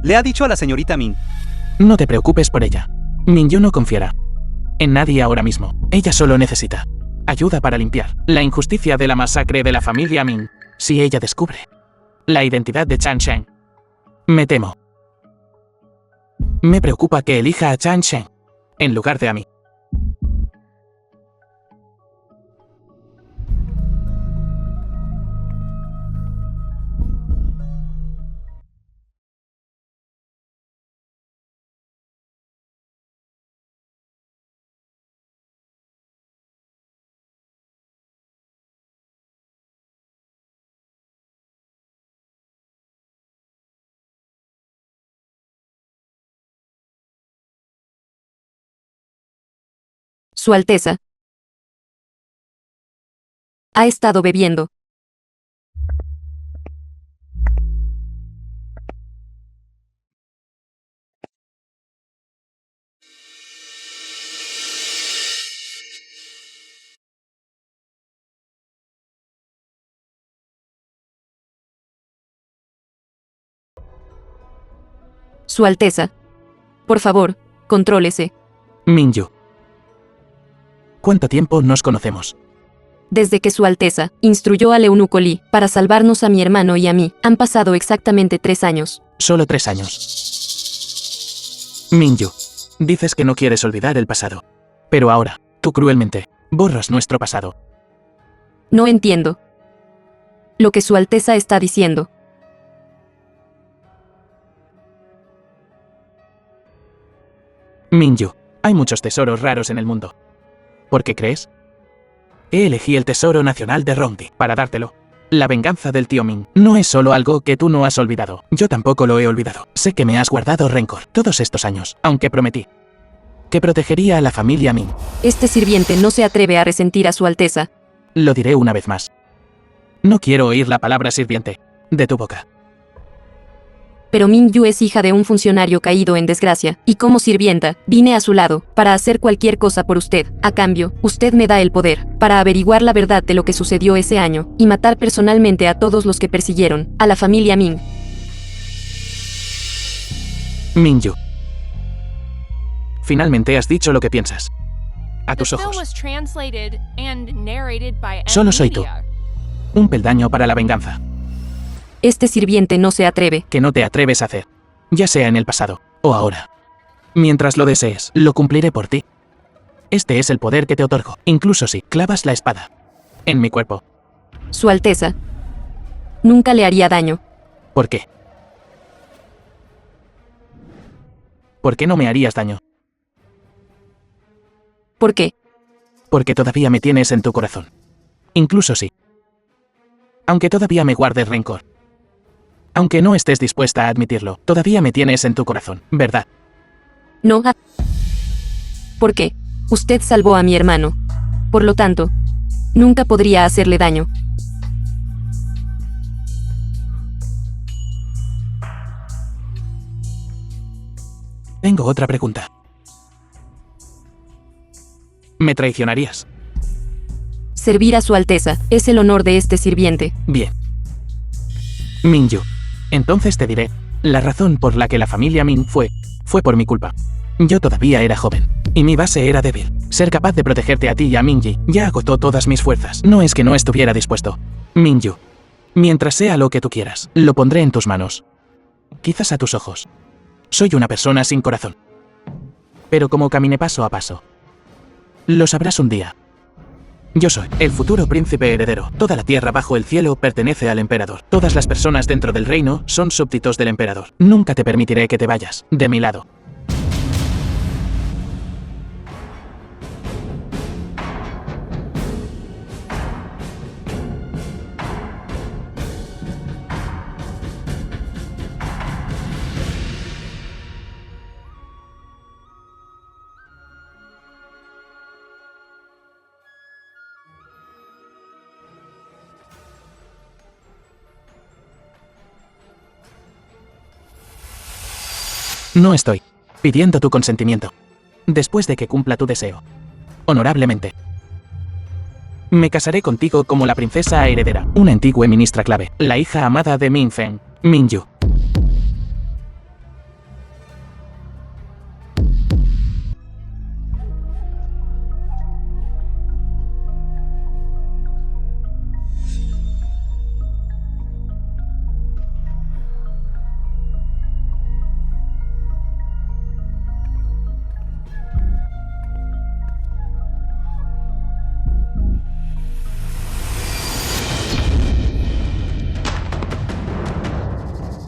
Le ha dicho a la señorita Min. No te preocupes por ella. Minju no confiará en nadie ahora mismo. Ella solo necesita ayuda para limpiar la injusticia de la masacre de la familia Min. Si ella descubre la identidad de Chan Shen, me temo. Me preocupa que elija a Chan Shen en lugar de a mí. Su Alteza. Ha estado bebiendo. Su Alteza. Por favor, contrólese. Minju. ¿Cuánto tiempo nos conocemos? Desde que Su Alteza instruyó al eunuco Li para salvarnos a mi hermano y a mí, han pasado exactamente 3 años. Solo 3 años. Minju, dices que no quieres olvidar el pasado. Pero ahora, tú cruelmente, borras nuestro pasado. No entiendo lo que Su Alteza está diciendo. Minju, hay muchos tesoros raros en el mundo. ¿Por qué crees? Elegí el tesoro nacional de Rongdi para dártelo. La venganza del tío Ming no es solo algo que tú no has olvidado. Yo tampoco lo he olvidado. Sé que me has guardado rencor todos estos años, aunque prometí que protegería a la familia Ming. Este sirviente no se atreve a resentir a su Alteza. Lo diré una vez más. No quiero oír la palabra sirviente de tu boca. Pero Ming Yu es hija de un funcionario caído en desgracia, y como sirvienta, vine a su lado, para hacer cualquier cosa por usted. A cambio, usted me da el poder, para averiguar la verdad de lo que sucedió ese año, y matar personalmente a todos los que persiguieron a la familia Ming. Ming Yu. Finalmente has dicho lo que piensas. A The tus film ojos. was translated and narrated by Solo soy tú. Media. Un peldaño para la venganza, Este sirviente no se atreve. que no te atreves a hacer, ya sea en el pasado o ahora. Mientras lo desees, lo cumpliré por ti. Este es el poder que te otorgo, incluso si clavas la espada en mi cuerpo. Su Alteza nunca le haría daño. ¿Por qué? ¿Por qué no me harías daño? ¿Por qué? Porque todavía me tienes en tu corazón. Incluso si. Aunque todavía me guardes rencor. Aunque no estés dispuesta a admitirlo, todavía me tienes en tu corazón, ¿verdad? No. ¿Por qué? Usted salvó a mi hermano. Por lo tanto, nunca podría hacerle daño. Tengo otra pregunta. ¿Me traicionarías? Servir a su Alteza es el honor de este sirviente. Bien. Ming Yu. Entonces te diré, la razón por la que la familia Ming fue por mi culpa. Yo todavía era joven, y mi base era débil. Ser capaz de protegerte a ti y a Mingyi ya agotó todas mis fuerzas. No es que no estuviera dispuesto. Ming Yu. Mientras sea lo que tú quieras, lo pondré en tus manos. Quizás a tus ojos. Soy una persona sin corazón. Pero como caminé paso a paso, lo sabrás un día. Yo soy el futuro príncipe heredero. Toda la tierra bajo el cielo pertenece al emperador. Todas las personas dentro del reino son súbditos del emperador. Nunca te permitiré que te vayas de mi lado. No estoy pidiendo tu consentimiento. Después de que cumpla tu deseo. Honorablemente. Me casaré contigo como la princesa heredera, una antigua ministra clave, la hija amada de Min Feng, Ming Yu.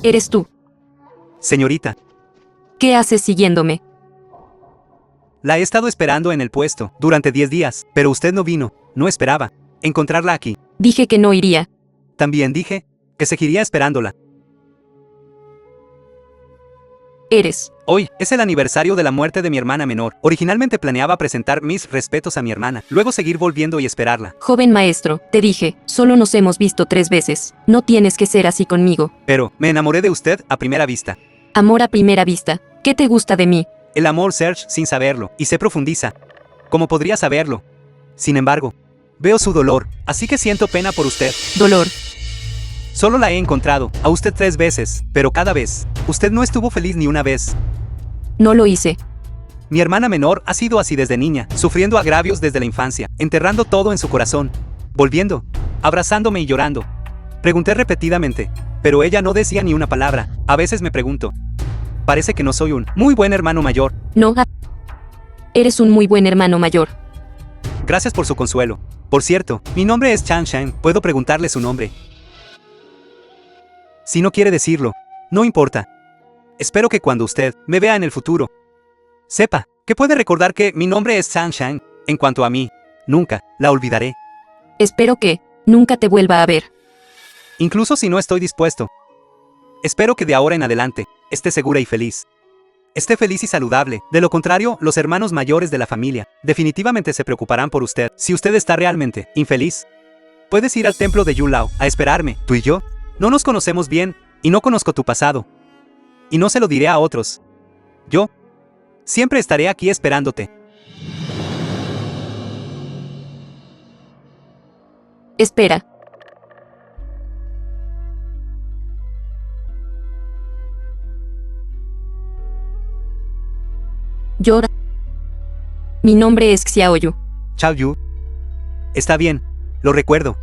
Eres tú. Señorita, ¿Qué haces siguiéndome? la he estado esperando en el puesto durante 10 días, pero usted no vino, no esperaba encontrarla aquí. Dije que no iría. También dije que seguiría esperándola. Eres. Hoy es el aniversario de la muerte de mi hermana menor. Originalmente planeaba presentar mis respetos a mi hermana, luego seguir volviendo y esperarla. Joven maestro, te dije, solo nos hemos visto 3 veces. No tienes que ser así conmigo. Pero me enamoré de usted a primera vista. Amor a primera vista. ¿Qué te gusta de mí? El amor surge sin saberlo y se profundiza. Como podría saberlo. Sin embargo, veo su dolor, así que siento pena por usted. Dolor. Solo la he encontrado a usted 3 veces, pero cada vez, usted no estuvo feliz ni una vez. No lo hice. Mi hermana menor ha sido así desde niña, sufriendo agravios desde la infancia, enterrando todo en su corazón, volviendo, abrazándome y llorando. Pregunté repetidamente, pero ella no decía ni una palabra. A veces me pregunto, parece que no soy un muy buen hermano mayor. No. Eres un muy buen hermano mayor. Gracias por su consuelo. Por cierto, mi nombre es Chan Shan, ¿puedo preguntarle su nombre? Si no quiere decirlo, no importa. Espero que cuando usted me vea en el futuro, sepa que puede recordar que mi nombre es Chan Shan. En cuanto a mí, nunca la olvidaré. Espero que nunca te vuelva a ver. Incluso si no estoy dispuesto. Espero que de ahora en adelante esté segura y feliz. Esté feliz y saludable. De lo contrario, los hermanos mayores de la familia definitivamente se preocuparán por usted. Si usted está realmente infeliz, puedes ir al templo de Yulao a esperarme. Tú y yo no nos conocemos bien y no conozco tu pasado. Y no se lo diré a otros. Yo siempre estaré aquí esperándote. Espera. Llora. Mi nombre es Xiaoyu. Chao Yu. Está bien, lo recuerdo.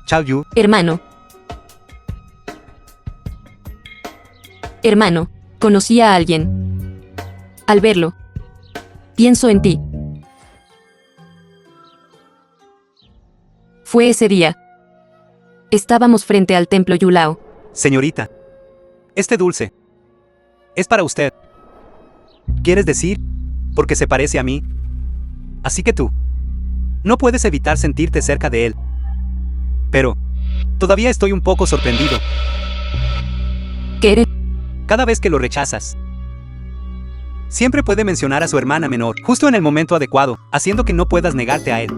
Chao Yu. Hermano. Hermano, conocí a alguien. Al verlo, pienso en ti. Fue ese día. Estábamos frente al templo Yulao. Señorita, este dulce es para usted. ¿Quieres decir? Porque se parece a mí. Así que tú no puedes evitar sentirte cerca de él. Pero todavía estoy un poco sorprendido. ¿Qué eres? Cada vez que lo rechazas, siempre puede mencionar a su hermana menor, justo en el momento adecuado, haciendo que no puedas negarte a él.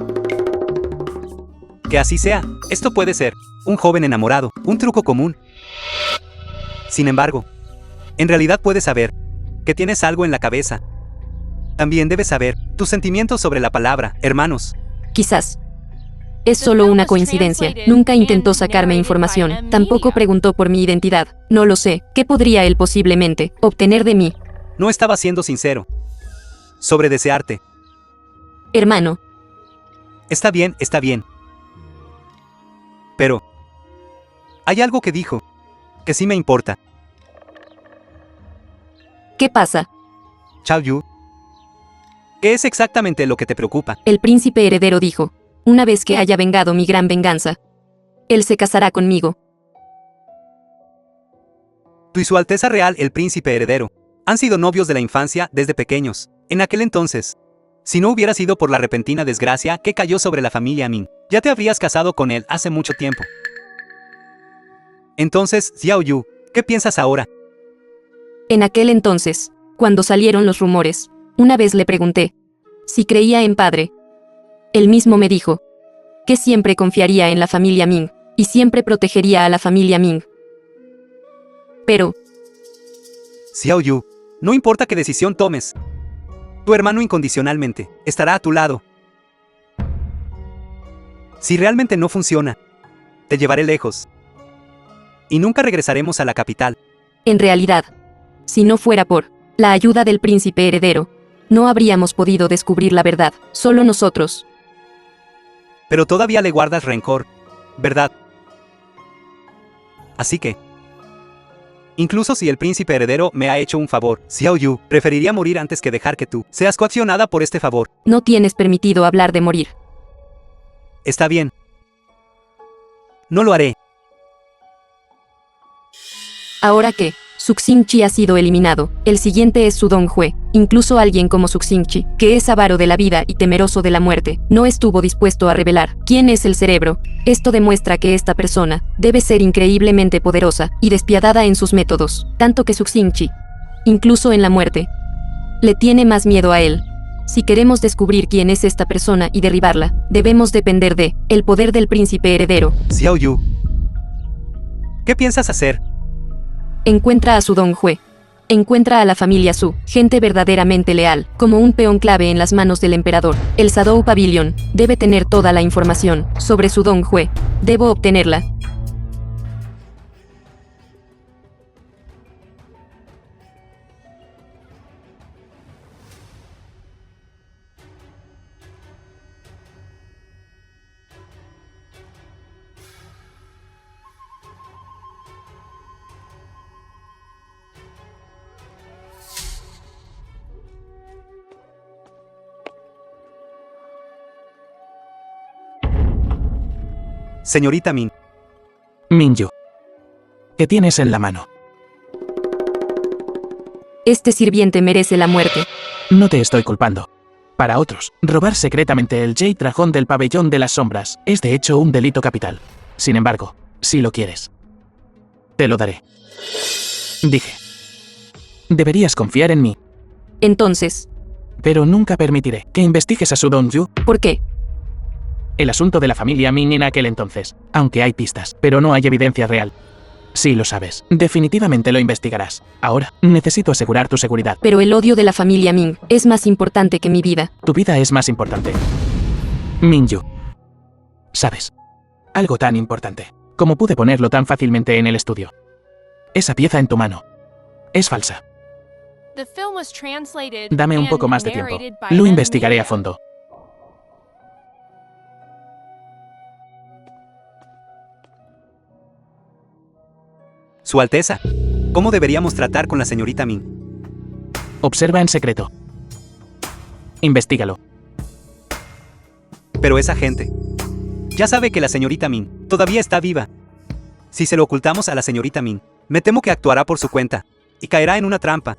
Que así sea, esto puede ser un joven enamorado, un truco común. Sin embargo, en realidad puedes saber que tienes algo en la cabeza. También debes saber tus sentimientos sobre la palabra, hermanos. Quizás. Es solo una coincidencia. Nunca intentó sacarme información. Tampoco preguntó por mi identidad. No lo sé. ¿Qué podría él posiblemente obtener de mí? No estaba siendo sincero sobre desearte. Hermano. Está bien, está bien. Pero hay algo que dijo que sí me importa. ¿Qué pasa? Chao Yu. ¿Qué es exactamente lo que te preocupa? El príncipe heredero dijo: una vez que haya vengado mi gran venganza, él se casará conmigo. Tú y su Alteza Real, el príncipe heredero, han sido novios de la infancia desde pequeños. En aquel entonces, si no hubiera sido por la repentina desgracia que cayó sobre la familia Ming, ya te habrías casado con él hace mucho tiempo. Entonces, Xiao Yu, ¿qué piensas ahora? En aquel entonces, cuando salieron los rumores, una vez le pregunté si creía en padre. Él mismo me dijo que siempre confiaría en la familia Ming y siempre protegería a la familia Ming. Pero Xiao Yu, no importa qué decisión tomes, tu hermano incondicionalmente estará a tu lado. Si realmente no funciona, te llevaré lejos. Y nunca regresaremos a la capital. en realidad, si no fuera por la ayuda del príncipe heredero, no habríamos podido descubrir la verdad, solo nosotros. Pero todavía le guardas rencor, ¿verdad? Así que, incluso si el príncipe heredero me ha hecho un favor, Xiao Yu, preferiría morir antes que dejar que tú seas coaccionada por este favor. No tienes permitido hablar de morir. Está bien. No lo haré. Ahora que Suxingchi ha sido eliminado, el siguiente es Su Donghue. Incluso alguien como Suxingchi, que es avaro de la vida y temeroso de la muerte, no estuvo dispuesto a revelar quién es el cerebro. Esto demuestra que esta persona debe ser increíblemente poderosa y despiadada en sus métodos, tanto que Suxingchi, incluso en la muerte, le tiene más miedo a él. Si queremos descubrir quién es esta persona y derribarla, debemos depender de el poder del príncipe heredero. Xiao Yu, ¿qué piensas hacer? Encuentra a Su Donghue. Encuentra a la familia Su, gente verdaderamente leal, como un peón clave en las manos del emperador. El Shadou Pavilion debe tener toda la información sobre Su Donghue. Debo obtenerla. Señorita Min, Minju. ¿Qué tienes en la mano? Este sirviente merece la muerte. No te estoy culpando. Para otros, robar secretamente el Jade Dragón del Pabellón de las Sombras es de hecho un delito capital. Sin embargo, si lo quieres, te lo daré. Dije. Deberías confiar en mí, Entonces, pero nunca permitiré que investigues a Su Dong-yu, ¿por qué? el asunto de la familia Min en aquel entonces, aunque hay pistas, pero no hay evidencia real. Si lo sabes, definitivamente lo investigarás. Ahora, necesito asegurar tu seguridad. Pero el odio de la familia Ming es más importante que mi vida. Tu vida es más importante. Minju. ¿Sabes? Algo tan importante. Como pude ponerlo tan fácilmente en el estudio. Esa pieza en tu mano es falsa. The film was translated Dame un and poco más de tiempo. narrated by Lo M. investigaré a Media. fondo. Su Alteza. ¿Cómo deberíamos tratar con la señorita Min? Observa en secreto. Investígalo. Pero esa gente ya sabe que la señorita Min todavía está viva. Si se lo ocultamos a la señorita Min, me temo que actuará por su cuenta y caerá en una trampa.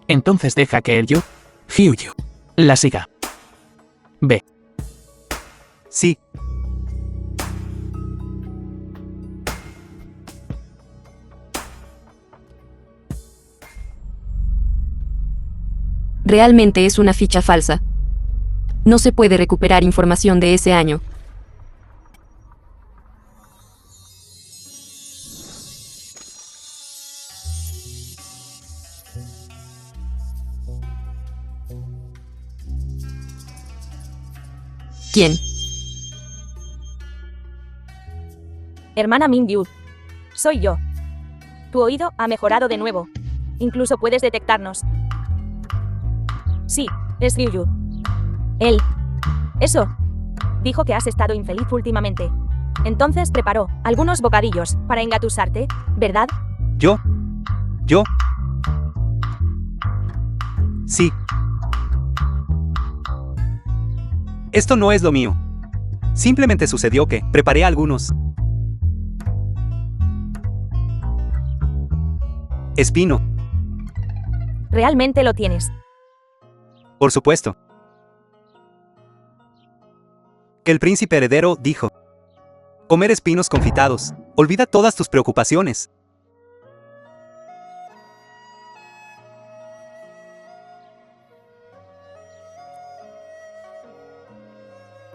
Entonces deja que el Hyu, la siga. Ve. Sí, Realmente es una ficha falsa. No se puede recuperar información de ese año. ¿Quién? Hermana Mingyu. Soy yo. Tu oído ha mejorado de nuevo. Incluso puedes detectarnos. Sí, es Ryu. Él. Eso. Dijo que has estado infeliz últimamente. Entonces preparó algunos bocadillos para engatusarte, ¿verdad? yo. Sí. Esto no es lo mío. Simplemente sucedió que preparé algunos. Espino, Realmente lo tienes. por supuesto. Que el príncipe heredero dijo: comer espinos confitados, olvida todas tus preocupaciones.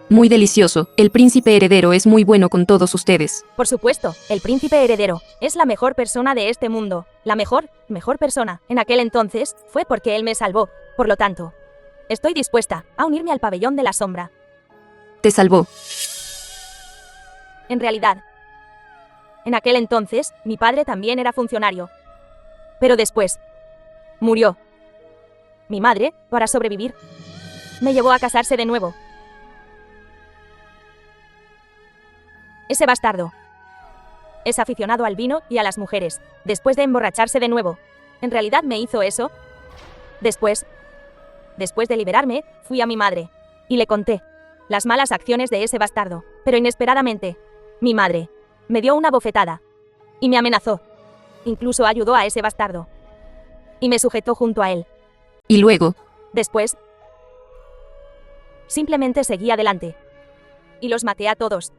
Muy delicioso. El príncipe heredero es muy bueno con todos ustedes. Por supuesto, el príncipe heredero es la mejor persona de este mundo. La mejor persona. En aquel entonces, fue porque él me salvó. Por lo tanto, estoy dispuesta a unirme al pabellón de la sombra. Te salvó. En realidad, en aquel entonces, mi padre también era funcionario. Pero después, murió. Mi madre, para sobrevivir, me llevó a casarse de nuevo. Ese bastardo es aficionado al vino y a las mujeres, después de emborracharse de nuevo. En realidad me hizo eso. Después de liberarme, fui a mi madre y le conté las malas acciones de ese bastardo. Pero inesperadamente, mi madre me dio una bofetada y me amenazó. Incluso ayudó a ese bastardo y me sujetó junto a él. Y luego, Después, simplemente seguí adelante y los maté a todos.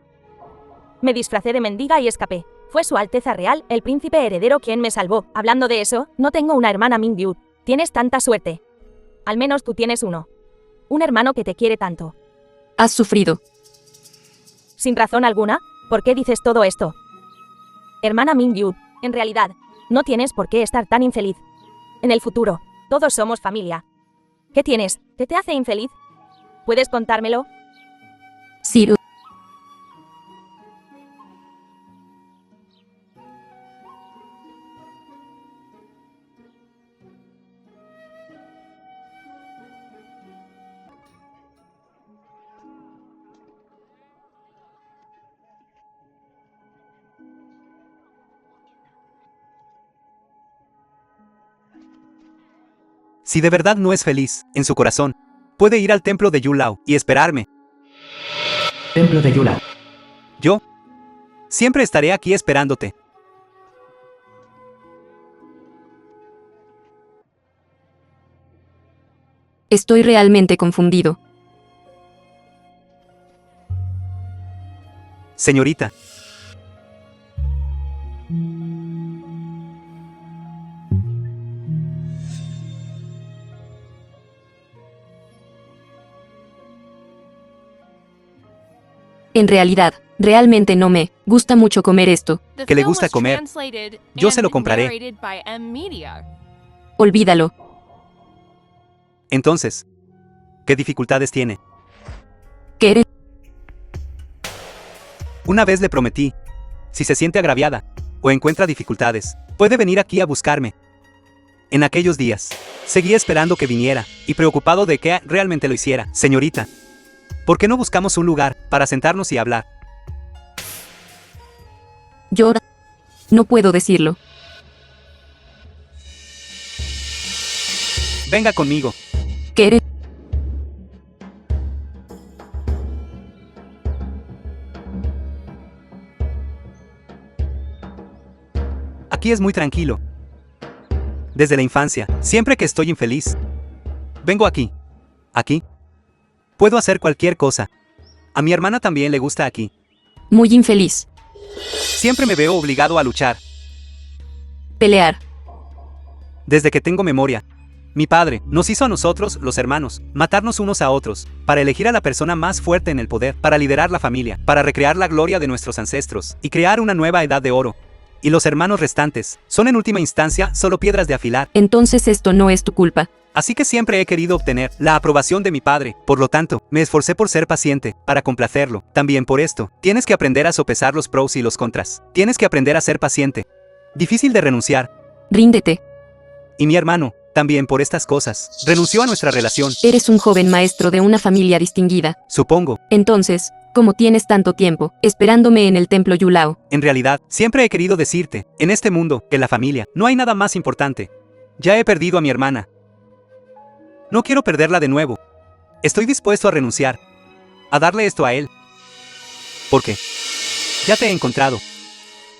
Me disfracé de mendiga y escapé. Fue Su Alteza Real, el príncipe heredero, quien me salvó. Hablando de eso, no tengo una hermana Mingyu. Tienes tanta suerte. Al menos tú tienes uno. Un hermano que te quiere tanto. has sufrido. Sin razón alguna, ¿por qué dices todo esto? Hermana Mingyu, en realidad, no tienes por qué estar tan infeliz. En el futuro, todos somos familia. ¿Qué tienes? ¿Qué te hace infeliz? ¿Puedes contármelo? Siru. Si de verdad no es feliz en su corazón, puede ir al templo de Yulao y esperarme. Templo de Yula. Yo siempre estaré aquí esperándote. Estoy realmente confundido. Señorita. En realidad, realmente no me gusta mucho comer esto. The Que le film gusta was comer. translated Yo se lo and compraré. narrated by M Media. Olvídalo. Entonces, ¿qué dificultades tiene? ¿Qué eres? Una vez le prometí, si se siente agraviada o encuentra dificultades, puede venir aquí a buscarme. En aquellos días, seguí esperando que viniera y preocupado de que realmente lo hiciera. Señorita, ¿por qué no buscamos un lugar para sentarnos y hablar? Yo no puedo decirlo. Venga conmigo. ¿Qué eres? Aquí es muy tranquilo. Desde la infancia, siempre que estoy infeliz, vengo aquí. Aquí. Puedo hacer cualquier cosa. A mi hermana también le gusta aquí. Muy infeliz. Siempre me veo obligado a luchar. Pelear. Desde que tengo memoria. Mi padre nos hizo a nosotros, los hermanos, matarnos unos a otros, para elegir a la persona más fuerte en el poder, para liderar la familia, para recrear la gloria de nuestros ancestros, y crear una nueva edad de oro. Y los hermanos restantes son en última instancia solo piedras de afilar. Entonces esto no es tu culpa. Así que siempre he querido obtener la aprobación de mi padre. Por lo tanto, me esforcé por ser paciente, para complacerlo. También por esto, tienes que aprender a sopesar los pros y los contras. Tienes que aprender a ser paciente. Difícil de renunciar. Ríndete. Y mi hermano, también por estas cosas, renunció a nuestra relación. Eres un joven maestro de una familia distinguida. Supongo. Entonces, ¿cómo tienes tanto tiempo esperándome en el templo Yulao? En realidad, siempre he querido decirte, en este mundo, que la familia, no hay nada más importante. Ya he perdido a mi hermana. No quiero perderla de nuevo. Estoy dispuesto a renunciar. A darle esto a él. Porque ya te he encontrado.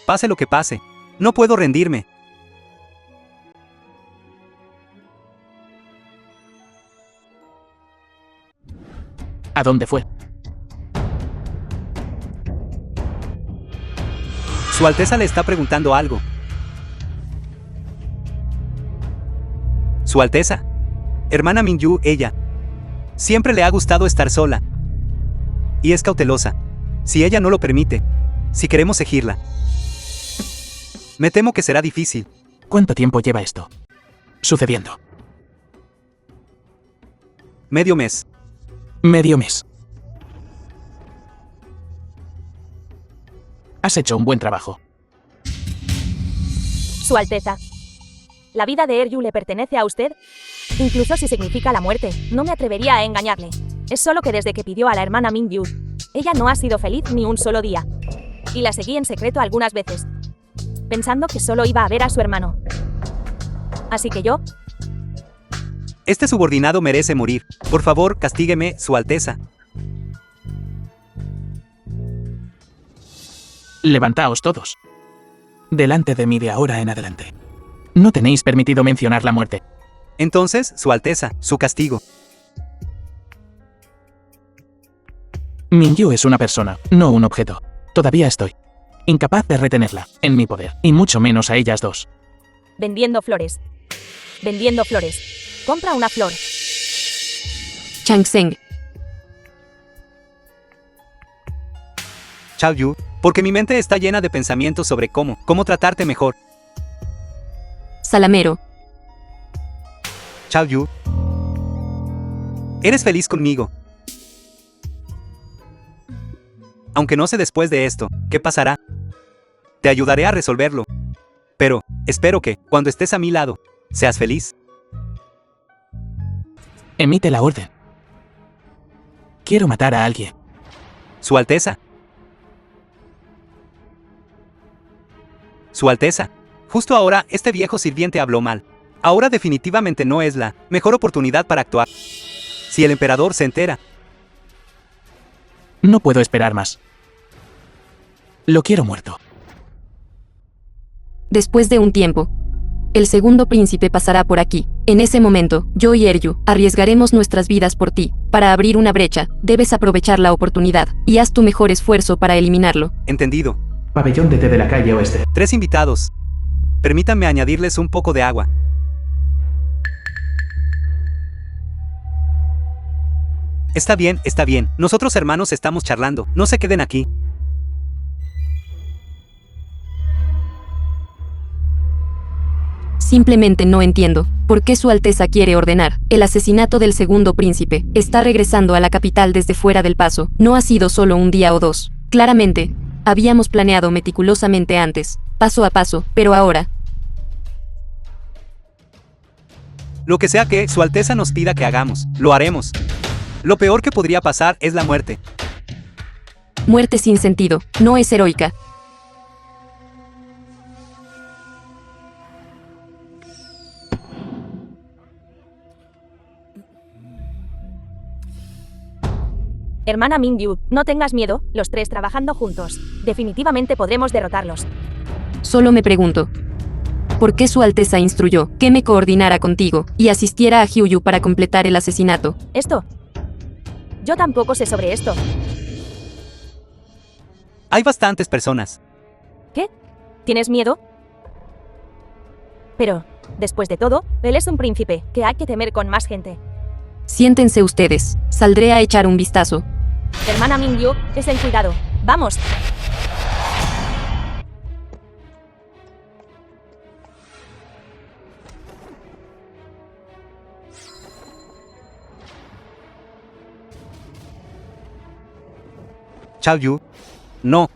Pase lo que pase, no puedo rendirme. ¿A dónde fue? Su Alteza le está preguntando algo. Su Alteza. Hermana Minyu, ella. Siempre le ha gustado estar sola. Y es cautelosa. Si ella no lo permite. Si queremos seguirla. Me temo que será difícil. ¿Cuánto tiempo lleva esto sucediendo? Medio mes. Medio mes. Has hecho un buen trabajo. Su Alteza. ¿La vida de Eryu le pertenece a usted? Incluso si significa la muerte, no me atrevería a engañarle. Es solo que desde que pidió a la hermana Mingyu, ella no ha sido feliz ni un solo día. Y la seguí en secreto algunas veces, pensando que solo iba a ver a su hermano. Así que yo... Este subordinado merece morir. Por favor, castígueme, Su Alteza. Levantaos todos. Delante de mí de ahora en adelante. No tenéis permitido mencionar la muerte. Entonces, Su Alteza, su castigo. Mingyu es una persona, no un objeto. Todavía estoy incapaz de retenerla en mi poder, y mucho menos a ellas dos. Vendiendo flores. Vendiendo flores. Compra una flor. Chang-Seng. Chao Yu, porque mi mente está llena de pensamientos sobre cómo tratarte mejor. Salamero. Chao Yu. ¿Eres feliz conmigo? Aunque no sé después de esto, ¿qué pasará? Te ayudaré a resolverlo. Pero, espero que, cuando estés a mi lado, seas feliz. Emite la orden. Quiero matar a alguien. Su Alteza. Su Alteza. Justo ahora, este viejo sirviente habló mal. Ahora definitivamente no es la mejor oportunidad para actuar. Si el emperador se entera. No puedo esperar más. Lo quiero muerto. Después de un tiempo, el segundo príncipe pasará por aquí. En ese momento, yo y Eryu arriesgaremos nuestras vidas por ti. Para abrir una brecha, debes aprovechar la oportunidad y haz tu mejor esfuerzo para eliminarlo. Entendido. Pabellón de té de la calle oeste. 3 invitados. Permítanme añadirles un poco de agua. Está bien, está bien. Nosotros hermanos estamos charlando. No se queden aquí. Simplemente no entiendo por qué Su Alteza quiere ordenar el asesinato del segundo príncipe. Está regresando a la capital desde fuera del paso. No ha sido solo un día o dos. Claramente, habíamos planeado meticulosamente antes, paso a paso, pero ahora... Lo que sea que Su Alteza nos pida que hagamos, lo haremos. Lo peor que podría pasar es la muerte. Muerte sin sentido, no es heroica. Hermana Mingyu, no tengas miedo, los tres trabajando juntos. Definitivamente podremos derrotarlos. Solo me pregunto, ¿por qué Su Alteza instruyó que me coordinara contigo y asistiera a Hyuyu para completar el asesinato? ¿Esto? Yo tampoco sé sobre esto. Hay bastantes personas. ¿Qué? ¿Tienes miedo? Pero, después de todo, él es un príncipe, que hay que temer con más gente. Siéntense ustedes, saldré a echar un vistazo. Hermana Mingyu, ten cuidado. ¡Vamos! Chao Yu. No.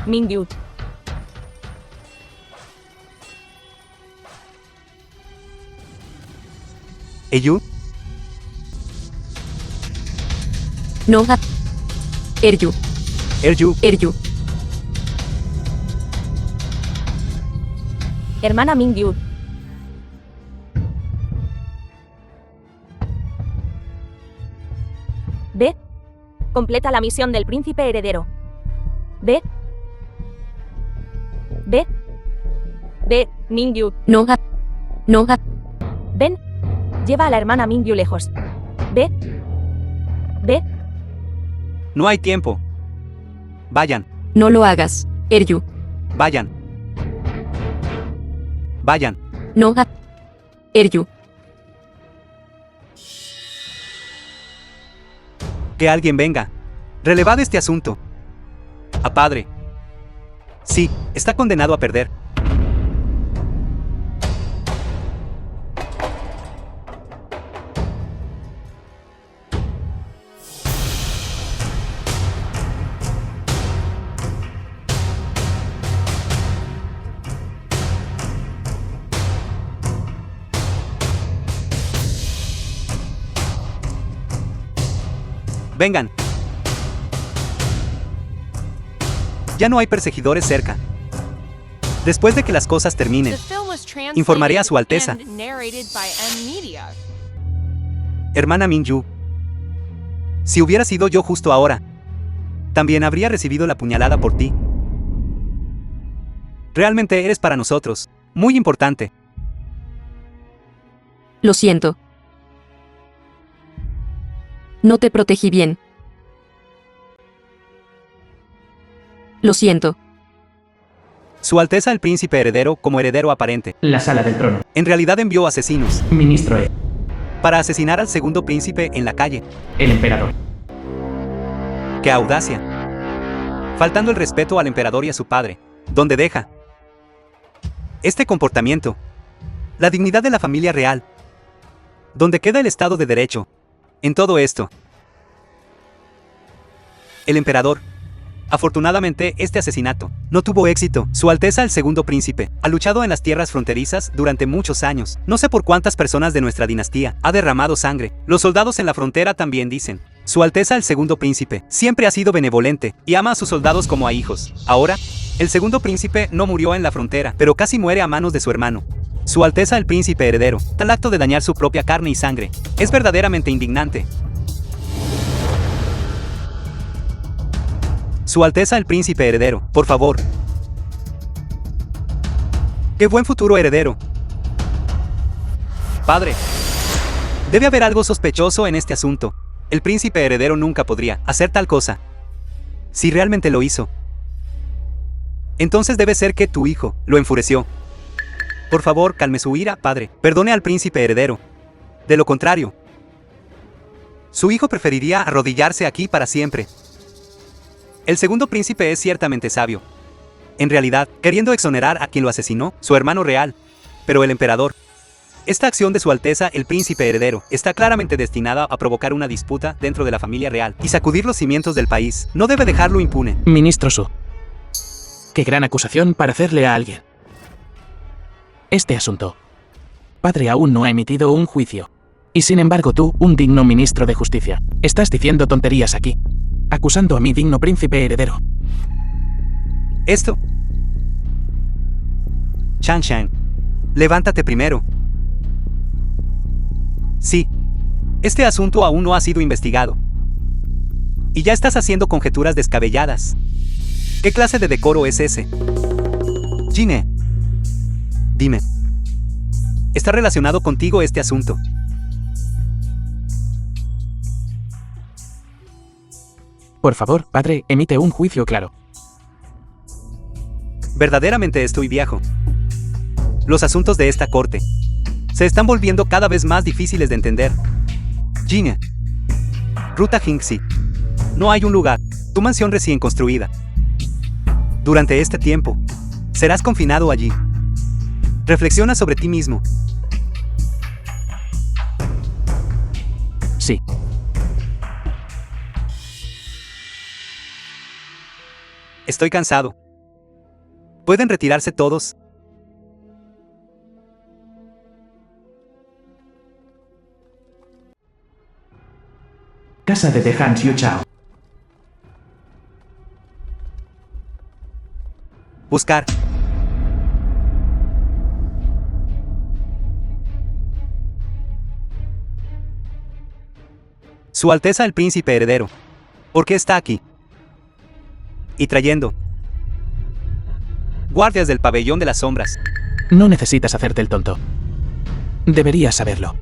Mingyu. Yu. No. Eryu. Eryu. Eryu. Hermana Mingyu. Ve. Completa la misión del príncipe heredero. Ve. Ve. Ve, Mingyu. No. No. Ven. Lleva a la hermana Mingyu lejos. Ve. Ve. No hay tiempo. Vayan. No lo hagas, Eryu. Vayan. Vayan. No. Eryu. Que alguien venga. Relevad este asunto. A padre. Sí, está condenado a perder. Vengan. Ya no hay perseguidores cerca. Después de que las cosas terminen, informaré a Su Alteza. Hermana Mingyu, si hubiera sido yo justo ahora, también habría recibido la puñalada por ti. Realmente eres para nosotros muy importante. Lo siento. No te protegí bien. Lo siento. Su Alteza el Príncipe Heredero como heredero aparente. La sala del trono. En realidad envió asesinos Ministro E. para asesinar al segundo príncipe en la calle. El emperador. ¡Qué audacia! Faltando el respeto al emperador y a su padre. ¿Dónde deja este comportamiento la dignidad de la familia real? ¿Dónde queda el Estado de Derecho en todo esto? El emperador. Afortunadamente, este asesinato no tuvo éxito. Su Alteza el segundo príncipe ha luchado en las tierras fronterizas durante muchos años. No sé por cuántas personas de nuestra dinastía ha derramado sangre. Los soldados en la frontera también dicen. Su Alteza el segundo príncipe siempre ha sido benevolente y ama a sus soldados como a hijos. Ahora, El segundo príncipe no murió en la frontera, pero casi muere a manos de su hermano. Su Alteza el Príncipe Heredero. Tal acto de dañar su propia carne y sangre es verdaderamente indignante. Su Alteza el Príncipe Heredero, por favor. ¡Qué buen futuro heredero! Padre, debe haber algo sospechoso en este asunto. El príncipe heredero nunca podría hacer tal cosa. Si realmente lo hizo, entonces debe ser que tu hijo lo enfureció. Por favor, calme su ira, padre. Perdone al príncipe heredero. De lo contrario, su hijo preferiría arrodillarse aquí para siempre. El segundo príncipe es ciertamente sabio. En realidad, queriendo exonerar a quien lo asesinó, su hermano real. Pero el emperador. Esta acción de su Alteza el Príncipe Heredero está claramente destinada a provocar una disputa dentro de la familia real y sacudir los cimientos del país. No debe dejarlo impune. Ministro Su. Qué gran acusación para hacerle a alguien. Este asunto. Padre aún no ha emitido un juicio. Y sin embargo tú, un digno ministro de justicia, estás diciendo tonterías aquí. Acusando a mi digno príncipe heredero. Esto. Shanshan. Levántate primero. Sí. Este asunto aún no ha sido investigado. Y ya estás haciendo conjeturas descabelladas. ¿Qué clase de decoro es ese? Jine. Dime. ¿Está relacionado contigo este asunto? Por favor, padre, emite un juicio claro. Verdaderamente estoy viejo. Los asuntos de esta corte se están volviendo cada vez más difíciles de entender. Jine. Ruta Jinxi. No hay un lugar. Tu mansión recién construida. Durante este tiempo, serás confinado allí. Reflexiona sobre ti mismo. Sí. Estoy cansado. ¿Pueden retirarse todos? Casa de Dehan Xiu Chao. Buscar. Su Alteza el Príncipe Heredero. ¿Por qué está aquí? Y trayendo guardias del Pabellón de las Sombras. No necesitas hacerte el tonto. Deberías saberlo.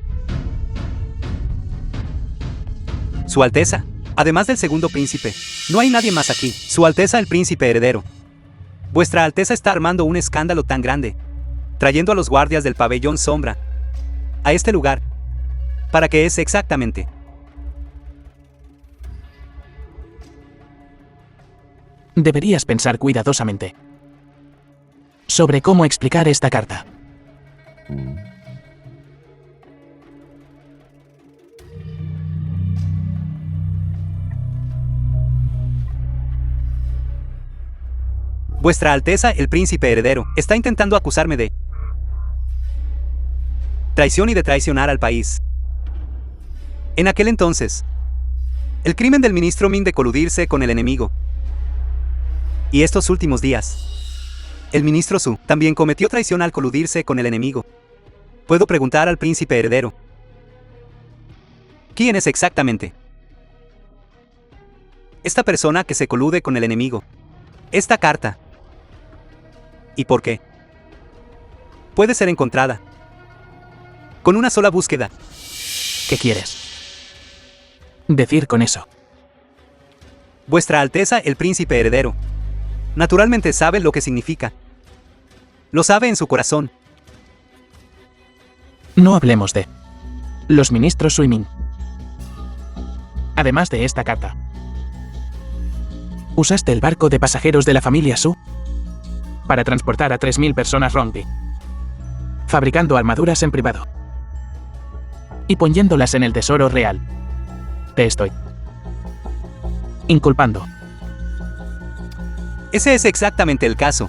Su Alteza, además del segundo príncipe, no hay nadie más aquí. Su Alteza el Príncipe Heredero. Vuestra Alteza está armando un escándalo tan grande, trayendo a los guardias del Pabellón Sombra a este lugar. ¿Para qué es exactamente? Deberías pensar cuidadosamente sobre cómo explicar esta carta. Vuestra Alteza el Príncipe Heredero está intentando acusarme de traición y de traicionar al país. En aquel entonces, el crimen del ministro Min de coludirse con el enemigo. Y estos últimos días, el ministro Su también cometió traición al coludirse con el enemigo. Puedo preguntar al príncipe heredero. ¿Quién es exactamente esta persona que se colude con el enemigo? Esta carta. ¿Y por qué? Puede ser encontrada con una sola búsqueda. ¿Qué quieres decir con eso? Vuestra Alteza el Príncipe Heredero naturalmente sabe lo que significa. Lo sabe en su corazón. No hablemos de los ministros Su y Min. Además de esta carta, usaste el barco de pasajeros de la familia Su para transportar a 3.000 personas Rongbi, fabricando armaduras en privado y poniéndolas en el tesoro real. Te estoy inculpando. Ese es exactamente el caso.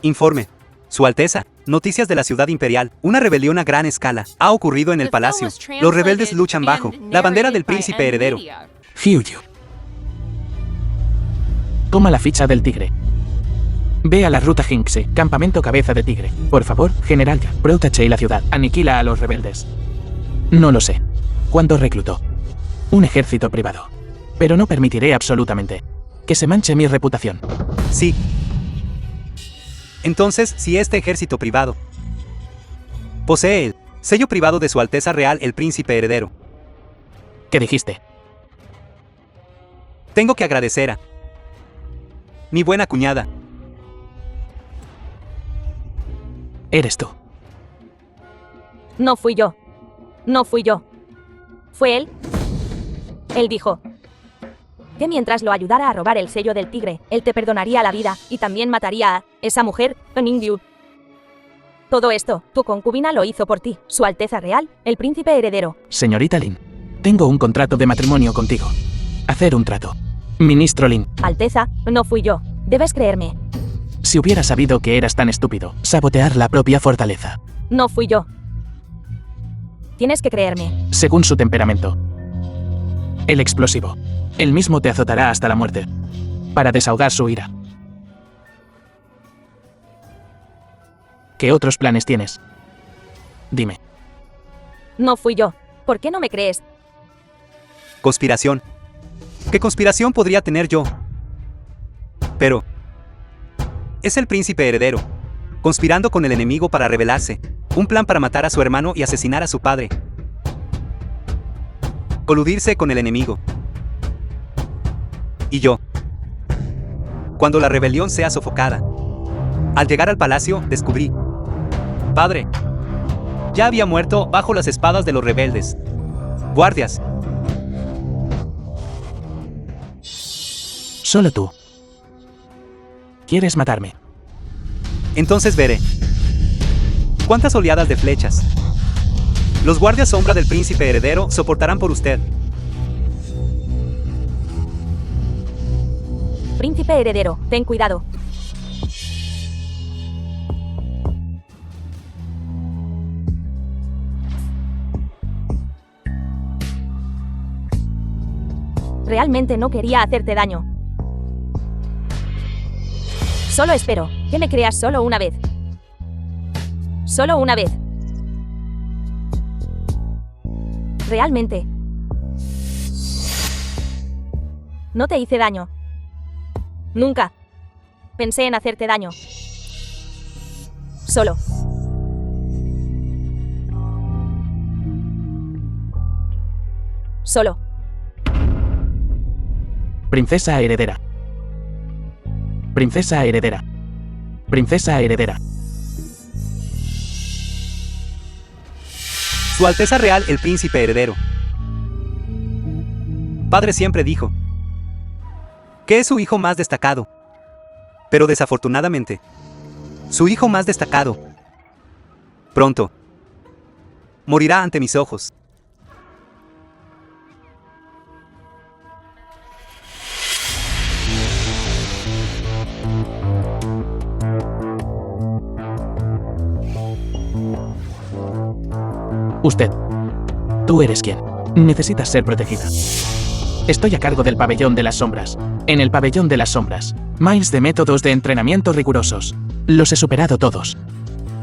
Informe. Su Alteza. Noticias de la ciudad imperial. Una rebelión a gran escala ha ocurrido en el palacio. Los rebeldes luchan bajo la bandera del príncipe heredero. Hyuyu. Toma la ficha del tigre. Ve a la ruta Hinxe, campamento Cabeza de Tigre. Por favor, General, protege la ciudad. Aniquila a los rebeldes. No lo sé. ¿Cuándo reclutó? Un ejército privado. Pero no permitiré absolutamente que se manche mi reputación. Sí. Entonces, si este ejército privado posee el sello privado de Su Alteza Real el Príncipe Heredero, ¿Qué dijiste? tengo que agradecer a mi buena cuñada. Eres tú. No fui yo. No fui yo. Fue él. Él dijo que mientras lo ayudara a robar el sello del tigre, él te perdonaría la vida y también mataría a esa mujer, a Ningyu. Todo esto, tu concubina lo hizo por ti, Su Alteza Real, el Príncipe Heredero. Señorita Lin, tengo un contrato de matrimonio contigo. Hacer un trato. Ministro Lin, Alteza, no fui yo. Debes creerme. si hubiera sabido que eras tan estúpido, sabotear la propia fortaleza. No fui yo. Tienes que creerme. Según su temperamento. El explosivo. Él mismo te azotará hasta la muerte. Para desahogar su ira. ¿Qué otros planes tienes? Dime. No fui yo. ¿Por qué no me crees? Conspiración. ¿Qué conspiración podría tener yo? Pero es el Príncipe Heredero, conspirando con el enemigo para rebelarse, un plan para matar a su hermano y asesinar a su padre. Coludirse con el enemigo. Y yo, cuando la rebelión sea sofocada, al llegar al palacio, descubrí: padre ya había muerto bajo las espadas de los rebeldes. Guardias. Solo tú. ¿Quieres matarme? Entonces veré cuántas oleadas de flechas los guardias sombra del Príncipe Heredero soportarán por usted. Príncipe Heredero, ten cuidado. Realmente no quería hacerte daño. Solo espero que me creas solo una vez. Solo una vez. Realmente. No te hice daño. Nunca pensé en hacerte daño. Solo. Solo. Princesa heredera. Princesa heredera. Princesa heredera. Su Alteza Real el Príncipe Heredero. Padre siempre dijo que es su hijo más destacado. Pero desafortunadamente, su hijo más destacado pronto morirá ante mis ojos. Usted. Tú eres quien. Necesitas ser protegida. Estoy a cargo del pabellón de las sombras. En el pabellón de las sombras, miles de métodos de entrenamiento rigurosos. Los he superado todos.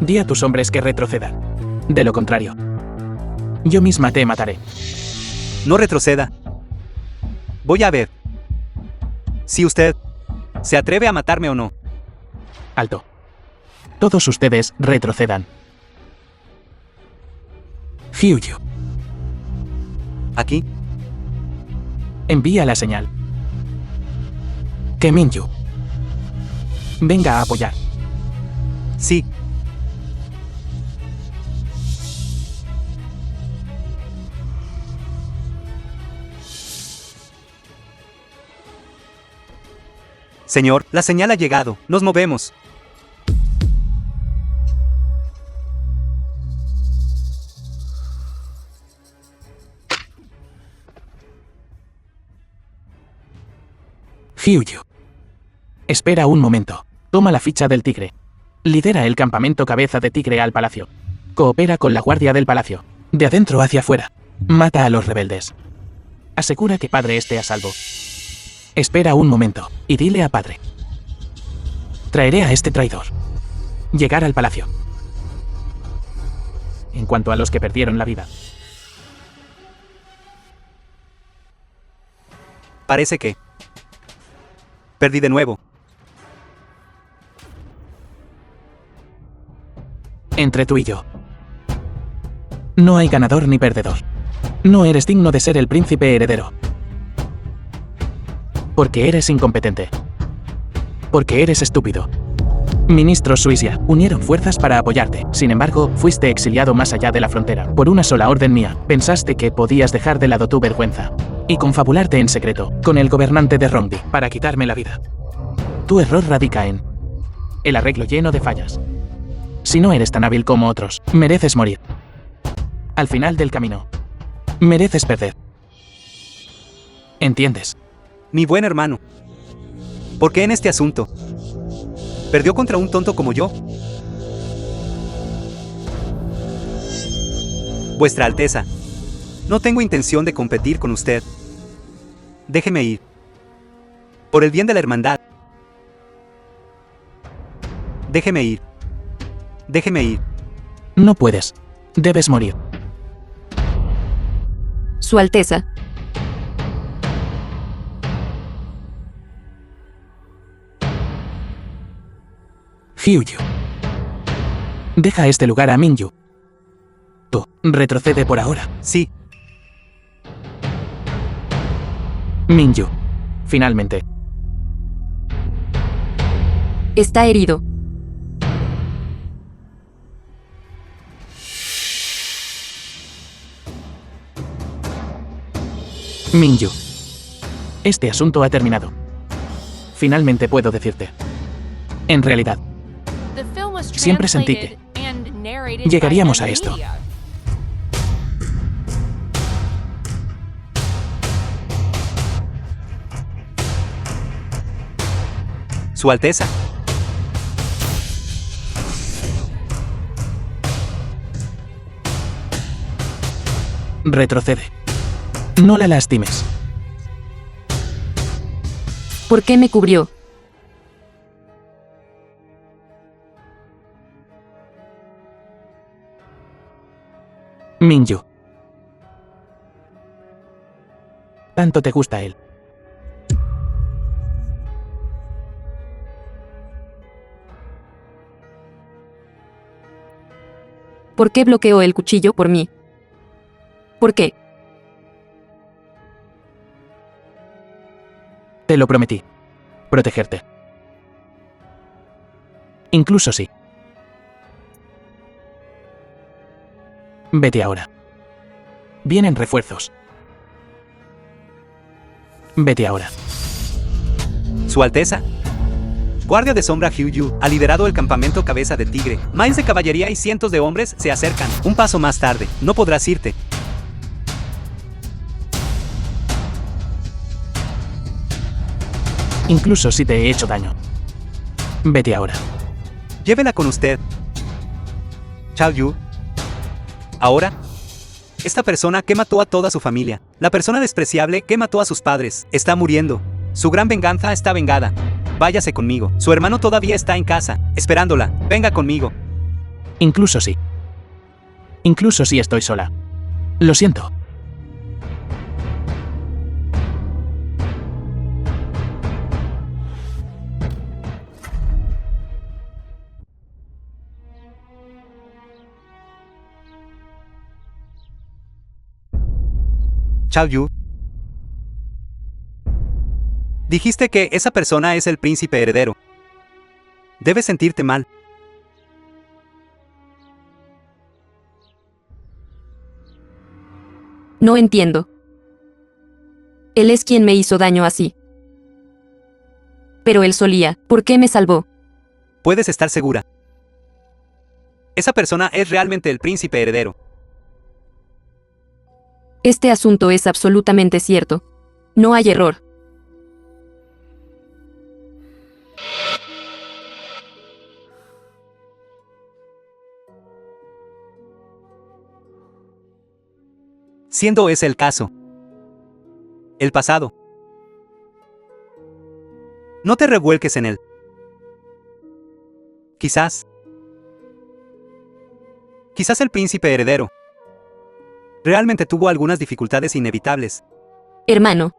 Di a tus hombres que retrocedan. De lo contrario, yo misma te mataré. No retroceda. Voy a ver si usted se atreve a matarme o no. Alto. Todos ustedes retrocedan. Hyuyu. Aquí. Envía la señal. Que Minju venga a apoyar. Sí. Señor, la señal ha llegado. Nos movemos. Hyuyu. Espera un momento. Toma la ficha del tigre. Lidera el campamento Cabeza de Tigre al palacio. Coopera con la guardia del palacio. De adentro hacia afuera. Mata a los rebeldes. Asegura que padre esté a salvo. Espera un momento y dile a padre Traeré a este traidor. Llegar al palacio. En cuanto a los que perdieron la vida, Parece que... Perdí de nuevo. entre tú y yo, no hay ganador ni perdedor. No eres digno de ser el príncipe heredero. Porque eres incompetente. Porque eres estúpido. Ministros Suisia unieron fuerzas para apoyarte. Sin embargo, fuiste exiliado más allá de la frontera. Por una sola orden mía, pensaste que podías dejar de lado tu vergüenza y confabularte en secreto con el gobernante de Rongdi para quitarme la vida. Tu error radica en el arreglo lleno de fallas. Si no eres tan hábil como otros, mereces morir. Al final del camino, mereces perder. ¿Entiendes? Mi buen hermano. ¿Por qué en este asunto? ¿Perdió contra un tonto como yo? Vuestra Alteza, no tengo intención de competir con usted. Déjeme ir. Por el bien de la hermandad. Déjeme ir. Déjeme ir. No puedes. Debes morir. Su Alteza. Hyuyu. Deja este lugar a Minju. Tú, retrocede por ahora. Sí, Minju. Finalmente. Está herido. Minju. Este asunto ha terminado. Finalmente puedo decirte. En realidad, The film was Siempre sentí que translated and narrated by llegaríamos a M esto. Media. Su Alteza. retrocede. No la lastimes. ¿Por qué me cubrió? Minju. Tanto te gusta él. ¿Por qué bloqueó el cuchillo por mí? ¿Por qué? Te lo prometí. Protegerte. Incluso sí. Vete ahora. Vienen refuerzos. Vete ahora. Su Alteza. Guardia de sombra Hyuyu ha liderado el campamento Cabeza de Tigre. Miles de caballería y cientos de hombres se acercan. Un paso más tarde, no podrás irte. Incluso si te he hecho daño. Vete ahora. Llévela con usted. Chao Yu. Ahora, esta persona que mató a toda su familia, la persona despreciable que mató a sus padres, está muriendo. Su gran venganza está vengada. Váyase conmigo. Su hermano todavía está en casa, esperándola. Venga conmigo. Incluso sí. Incluso si estoy sola. Lo siento. Chao Yu. Dijiste que esa persona es el príncipe heredero. Debes sentirte mal. No entiendo. Él es quien me hizo daño así. Pero él solía. ¿Por qué me salvó? Puedes estar segura. Esa persona es realmente el príncipe heredero. Este asunto es absolutamente cierto. No hay error. Siendo ese el caso. El pasado. No te revuelques en él. Quizás el príncipe heredero realmente tuvo algunas dificultades inevitables. Hermano.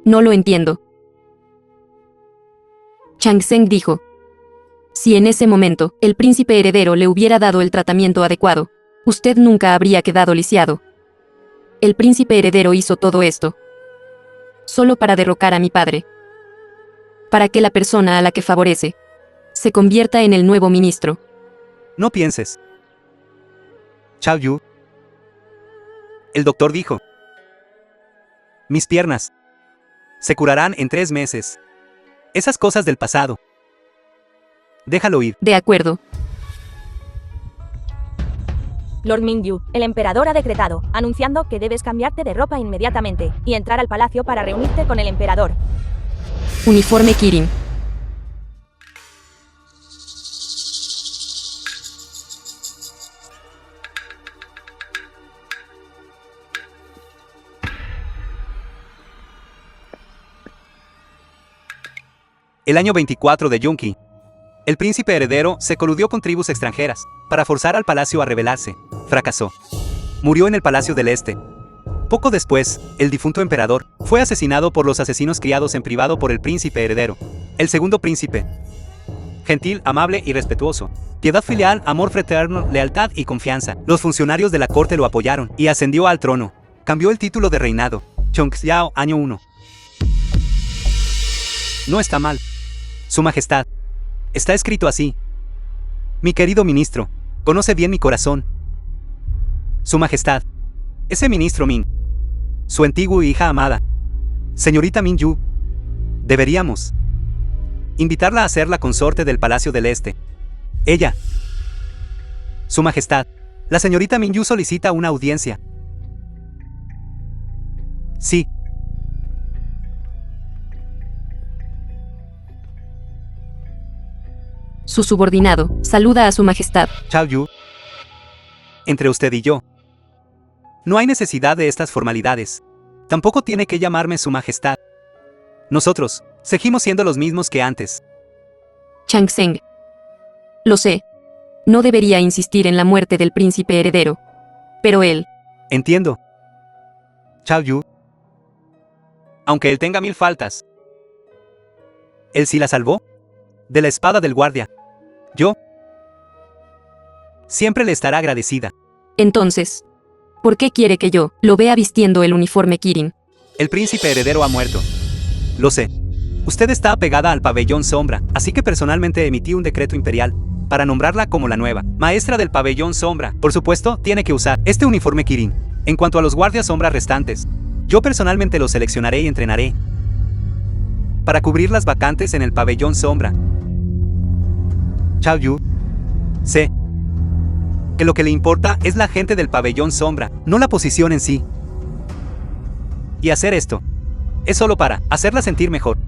No lo entiendo. Changsheng dijo. Si en ese momento el príncipe heredero le hubiera dado el tratamiento adecuado, usted nunca habría quedado lisiado. El príncipe heredero hizo todo esto solo para derrocar a mi padre. Para que la persona a la que favorece se convierta en el nuevo ministro. No pienses. Chao Yu. El doctor dijo. Mis piernas se curarán en 3 meses. Esas cosas del pasado. Déjalo ir. De acuerdo. Lord Mingyu, el emperador ha decretado, anunciando que debes cambiarte de ropa inmediatamente y entrar al palacio para reunirte con el emperador. Uniforme Kirin. El año 24 de Yunqi. El príncipe heredero se coludió con tribus extranjeras para forzar al palacio a rebelarse. Fracasó. Murió en el Palacio del Este. Poco después, el difunto emperador fue asesinado por los asesinos criados en privado por el príncipe heredero. El segundo príncipe. Gentil, amable y respetuoso. Piedad filial, amor fraterno, lealtad y confianza. Los funcionarios de la corte lo apoyaron y ascendió al trono. Cambió el título de reinado. Chongxiao, año 1. No está mal. Su Majestad. Está escrito así. Mi querido ministro, conoce bien mi corazón. Su Majestad. Ese ministro Min. Su antigua hija amada. Señorita Min Yu. Deberíamos invitarla a ser la consorte del Palacio del Este. Ella. Su Majestad. La señorita Min Yu solicita una audiencia. Sí. Su subordinado saluda a su majestad. Chao Yu. Entre usted y yo. No hay necesidad de estas formalidades. Tampoco tiene que llamarme su majestad. Nosotros seguimos siendo los mismos que antes. Changsheng. Lo sé. No debería insistir en la muerte del príncipe heredero. Pero él. Entiendo. Chao Yu. Aunque él tenga 1000 faltas. Él sí la salvó. De la espada del guardia. Yo siempre le estará agradecida. Entonces, ¿por qué quiere que yo lo vea vistiendo el uniforme Kirin? El príncipe heredero ha muerto. Lo sé. Usted está apegada al pabellón sombra, así que personalmente emití un decreto imperial para nombrarla como la nueva maestra del pabellón sombra. Por supuesto, tiene que usar este uniforme Kirin. En cuanto a los guardias sombra restantes, yo personalmente los seleccionaré y entrenaré para cubrir las vacantes en el pabellón sombra. Chao Yu. Sé que lo que le importa es la gente del pabellón sombra, no la posición en sí. Y hacer esto es solo para hacerla sentir mejor.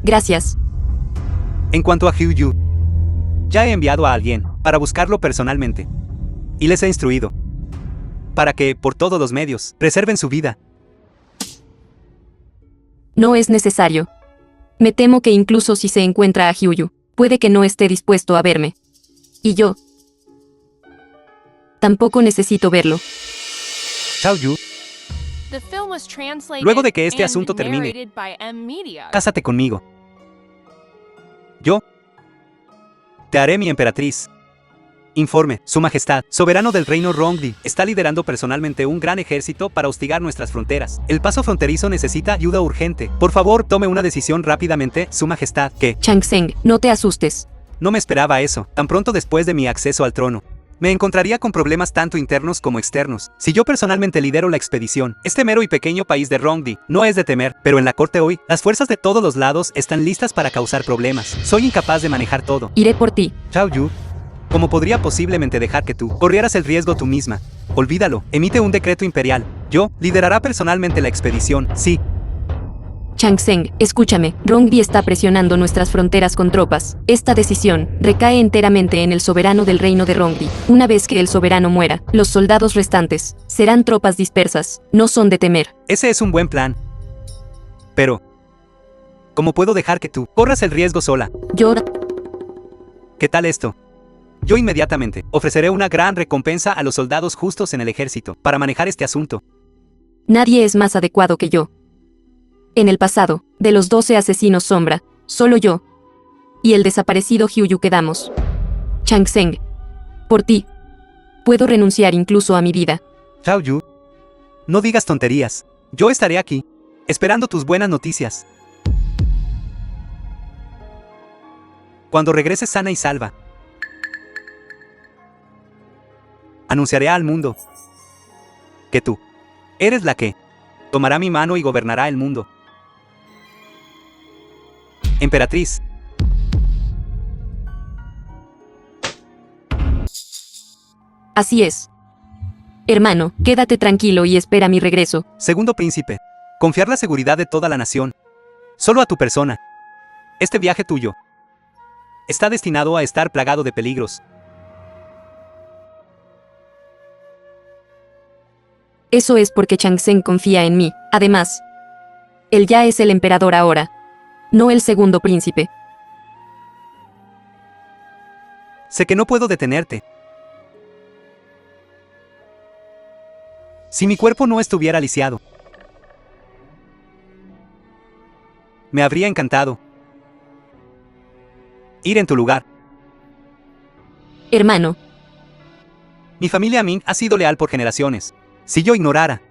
Gracias. En cuanto a Hugh Yu, ya he enviado a alguien para buscarlo personalmente. Y les he instruido para que, por todos los medios, preserven su vida. No es necesario. Me temo que incluso si se encuentra a Hugh, puede que no esté dispuesto a verme. Y yo tampoco necesito verlo. Chao Yu. Luego de que este asunto termine, cásate conmigo. Yo te haré mi emperatriz. Informe, Su Majestad, soberano del reino Rongdi, está liderando personalmente un gran ejército para hostigar nuestras fronteras. El paso fronterizo necesita ayuda urgente. Por favor, tome una decisión rápidamente, Su Majestad. ¿Qué? Changsheng, no te asustes. No me esperaba eso, tan pronto después de mi acceso al trono. Me encontraría con problemas tanto internos como externos. Si yo personalmente lidero la expedición, este mero y pequeño país de Rongdi no es de temer, pero en la corte hoy, las fuerzas de todos los lados están listas para causar problemas. Soy incapaz de manejar todo. Iré por ti. Chao Yu. ¿Cómo podría posiblemente dejar que tú corrieras el riesgo tú misma? Olvídalo, emite un decreto imperial. Yo liderará personalmente la expedición, sí. Changsheng, escúchame, Rongdi está presionando nuestras fronteras con tropas. Esta decisión recae enteramente en el soberano del reino de Rongdi. Una vez que el soberano muera, los soldados restantes serán tropas dispersas, no son de temer. Ese es un buen plan. Pero ¿cómo puedo dejar que tú corras el riesgo sola? Yo ¿Qué tal esto? Yo inmediatamente ofreceré una gran recompensa a los soldados justos en el ejército para manejar este asunto. Nadie es más adecuado que yo. En el pasado, de los 12 asesinos sombra, solo yo y el desaparecido Hyu quedamos. Chang Zheng. Por ti. Puedo renunciar incluso a mi vida. Zhao Yu. No digas tonterías. Yo estaré aquí, esperando tus buenas noticias. Cuando regreses sana y salva, anunciaré al mundo que tú eres la que tomará mi mano y gobernará el mundo. Emperatriz. Así es. Hermano, quédate tranquilo y espera mi regreso. Segundo príncipe, confiar la seguridad de toda la nación solo a tu persona. Este viaje tuyo está destinado a estar plagado de peligros. Eso es porque Chang Zheng confía en mí. Además, él ya es el emperador ahora, no el segundo príncipe. Sé que no puedo detenerte. Si mi cuerpo no estuviera lisiado, me habría encantado ir en tu lugar. Hermano, Mi familia Ming ha sido leal por generaciones. Si yo ignorara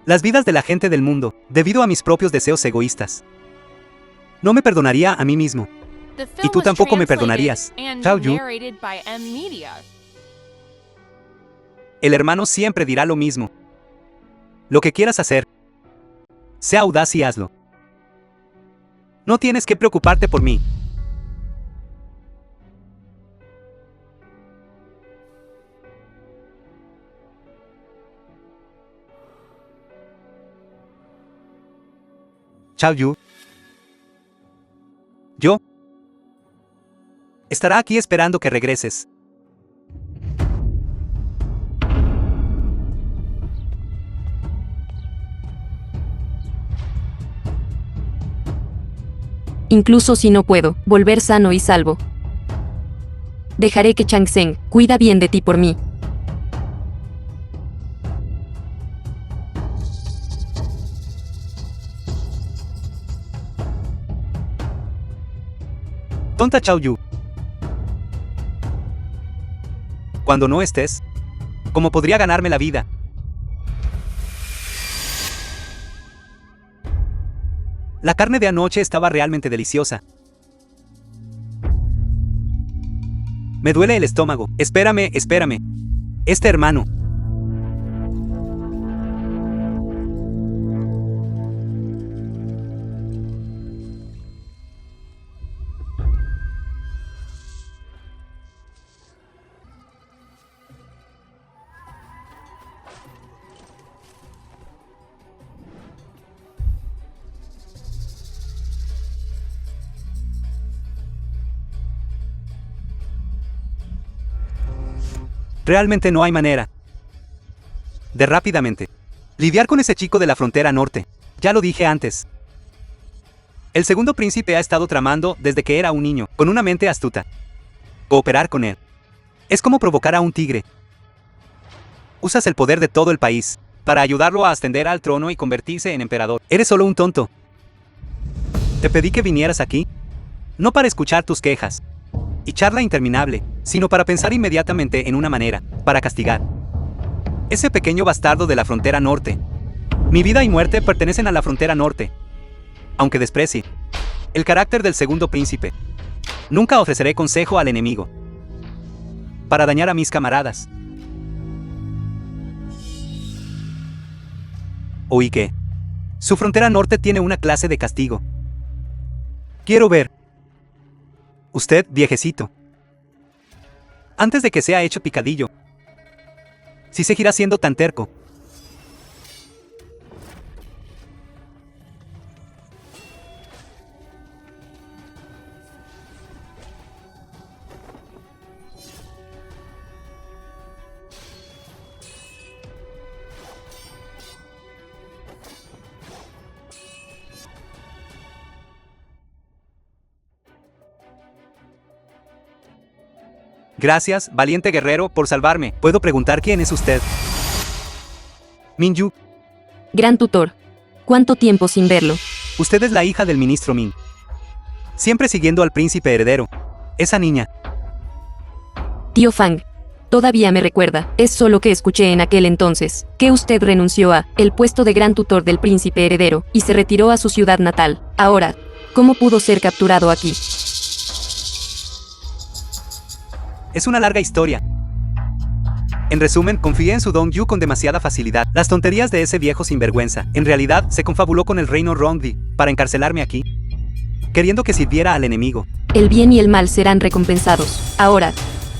las vidas de la gente del mundo, debido a mis propios deseos egoístas, no me perdonaría a mí mismo. The Y tú film was tampoco me translated perdonarías. and Zhao Yu. narrated by M Media. El hermano siempre dirá lo mismo. Lo que quieras hacer, sea audaz y hazlo. No tienes que preocuparte por mí. Zhao Yu. Yo estará aquí esperando que regreses. incluso si no puedo volver sano y salvo, dejaré que Chang Zheng cuida bien de ti por mí. Tonta Zhao Yu. Cuando no estés, ¿cómo podría ganarme la vida? La carne de anoche estaba realmente deliciosa. Me duele el estómago. Espérame, espérame. Este hermano. Realmente no hay manera de rápidamente lidiar con ese chico de la frontera norte. Ya lo dije antes. El segundo príncipe ha estado tramando desde que era un niño, con una mente astuta. Cooperar con él es como provocar a un tigre. Usas el poder de todo el país para ayudarlo a ascender al trono y convertirse en emperador. Eres solo un tonto. Te pedí que vinieras aquí, no para escuchar tus quejas y charla interminable, sino para pensar inmediatamente en una manera, para castigar ese pequeño bastardo de la frontera norte. Mi vida y muerte pertenecen a la frontera norte. Aunque desprecie el carácter del segundo príncipe, nunca ofreceré consejo al enemigo para dañar a mis camaradas. Oí que su frontera norte tiene una clase de castigo. Quiero ver. Usted, viejecito, antes de que sea hecho picadillo, si seguirá siendo tan terco. Gracias, valiente guerrero, por salvarme. ¿Puedo preguntar quién es usted? Minju, Gran tutor. ¿Cuánto tiempo sin verlo? usted es la hija del ministro Min. Siempre siguiendo al príncipe heredero. Esa niña. Tío Fang. Todavía me recuerda, es solo que escuché en aquel entonces, que usted renunció a el puesto de gran tutor del príncipe heredero, y se retiró a su ciudad natal. Ahora, ¿cómo pudo ser capturado aquí? Es una larga historia. En resumen, confié en su Dongyu con demasiada facilidad. Las tonterías de ese viejo sinvergüenza. En realidad, se confabuló con el reino Rongdi para encarcelarme aquí, queriendo que sirviera al enemigo. El bien y el mal serán recompensados. Ahora,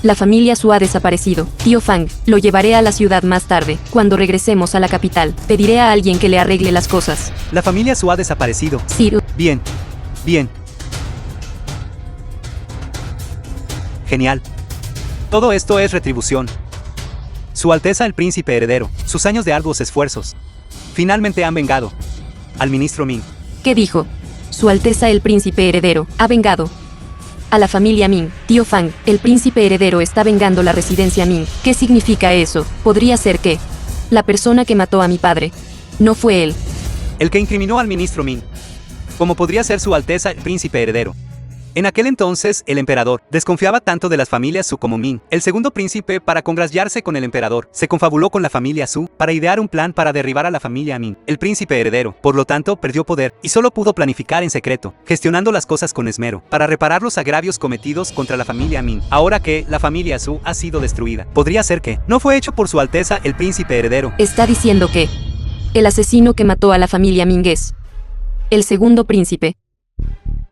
la familia Su ha desaparecido. Tío Fang, lo llevaré a la ciudad más tarde. Cuando regresemos a la capital, pediré a alguien que le arregle las cosas. La familia Su ha desaparecido. Ciro, Bien. Bien. Genial. Todo esto es retribución. Su Alteza el Príncipe Heredero, sus años de arduos esfuerzos, finalmente han vengado al ministro Min. ¿qué dijo? Su Alteza el Príncipe Heredero ha vengado a la familia Min. Tío Fang, el Príncipe Heredero está vengando la residencia Min. ¿Qué significa eso? Podría ser que la persona que mató a mi padre no fue él. El que incriminó al ministro Min. Como podría ser Su Alteza el Príncipe Heredero. En aquel entonces, el emperador desconfiaba tanto de las familias Su como Min. El segundo príncipe, para congraciarse con el emperador, se confabuló con la familia Su para idear un plan para derribar a la familia Min. El príncipe heredero, por lo tanto, perdió poder y solo pudo planificar en secreto, gestionando las cosas con esmero, para reparar los agravios cometidos contra la familia Min. Ahora que la familia Su ha sido destruida, podría ser que no fue hecho por Su Alteza el Príncipe Heredero. Está diciendo que el asesino que mató a la familia Ming es el segundo príncipe.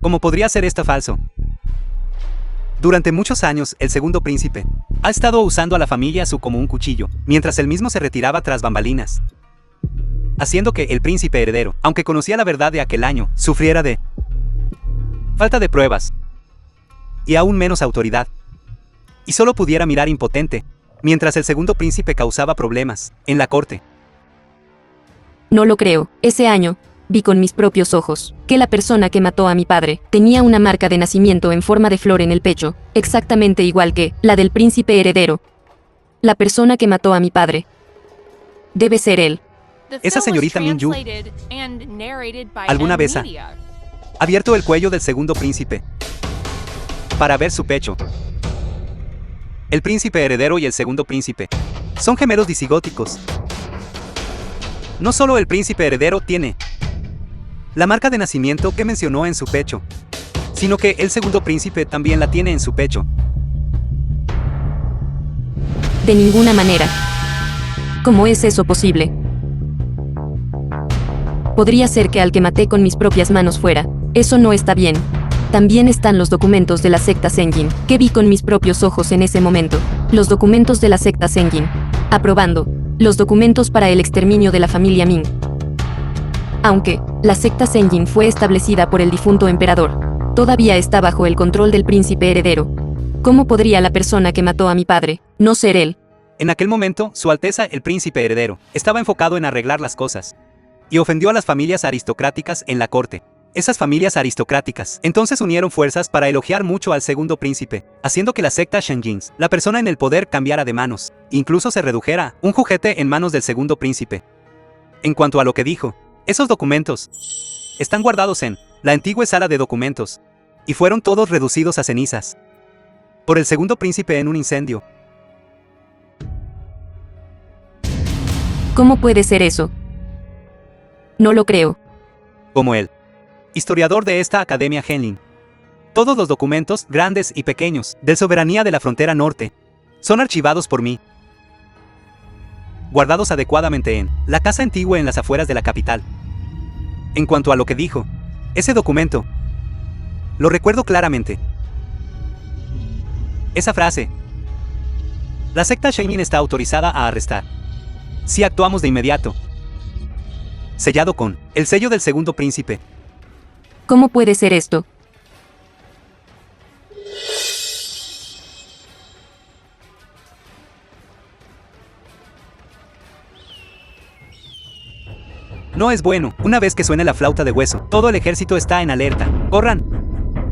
¿Cómo podría ser esto falso? Durante muchos años, el segundo príncipe ha estado usando a la familia Su como un cuchillo, mientras él mismo se retiraba tras bambalinas, haciendo que el príncipe heredero, aunque conocía la verdad de aquel año, sufriera de falta de pruebas y aún menos autoridad, y solo pudiera mirar impotente, mientras el segundo príncipe causaba problemas en la corte. No lo creo. Ese año vi con mis propios ojos que la persona que mató a mi padre tenía una marca de nacimiento en forma de flor en el pecho, exactamente igual que la del príncipe heredero. La persona que mató a mi padre debe ser él. Esa señorita Minju alguna vez ha abierto el cuello del segundo príncipe para ver su pecho. El príncipe heredero y el segundo príncipe son gemelos disigóticos. No solo el príncipe heredero tiene la marca de nacimiento que mencionó en su pecho, sino que el segundo príncipe también la tiene en su pecho. De ninguna manera. ¿Cómo es eso posible? Podría ser que al que maté con mis propias manos fuera. Eso no está bien. También están los documentos de la secta Senjin, que vi con mis propios ojos en ese momento. Los documentos de la secta Senjin. Aprobando los documentos para el exterminio de la familia Ming. Aunque la secta Senjin fue establecida por el difunto emperador, todavía está bajo el control del príncipe heredero. ¿Cómo podría la persona que mató a mi padre no ser él? En aquel momento, Su Alteza el Príncipe Heredero estaba enfocado en arreglar las cosas y ofendió a las familias aristocráticas en la corte. Esas familias aristocráticas entonces unieron fuerzas para elogiar mucho al segundo príncipe, haciendo que la secta Senjin, la persona en el poder, cambiara de manos, incluso se redujera un juguete en manos del segundo príncipe. En cuanto a lo que dijo, esos documentos están guardados en la antigua sala de documentos y fueron todos reducidos a cenizas por el segundo príncipe en un incendio. ¿Cómo puede ser eso? No lo creo. Como él, historiador de esta Academia Genlin. Todos los documentos, grandes y pequeños, de soberanía de la frontera norte, son archivados por mí, guardados adecuadamente en la casa antigua en las afueras de la capital. En cuanto a lo que dijo, ese documento, lo recuerdo claramente. Esa frase: la secta Senjin está autorizada a arrestar si actuamos de inmediato. Sellado con el sello del segundo príncipe. ¿Cómo puede ser esto? No es bueno. Una vez que suene la flauta de hueso, todo el ejército está en alerta. ¡Corran!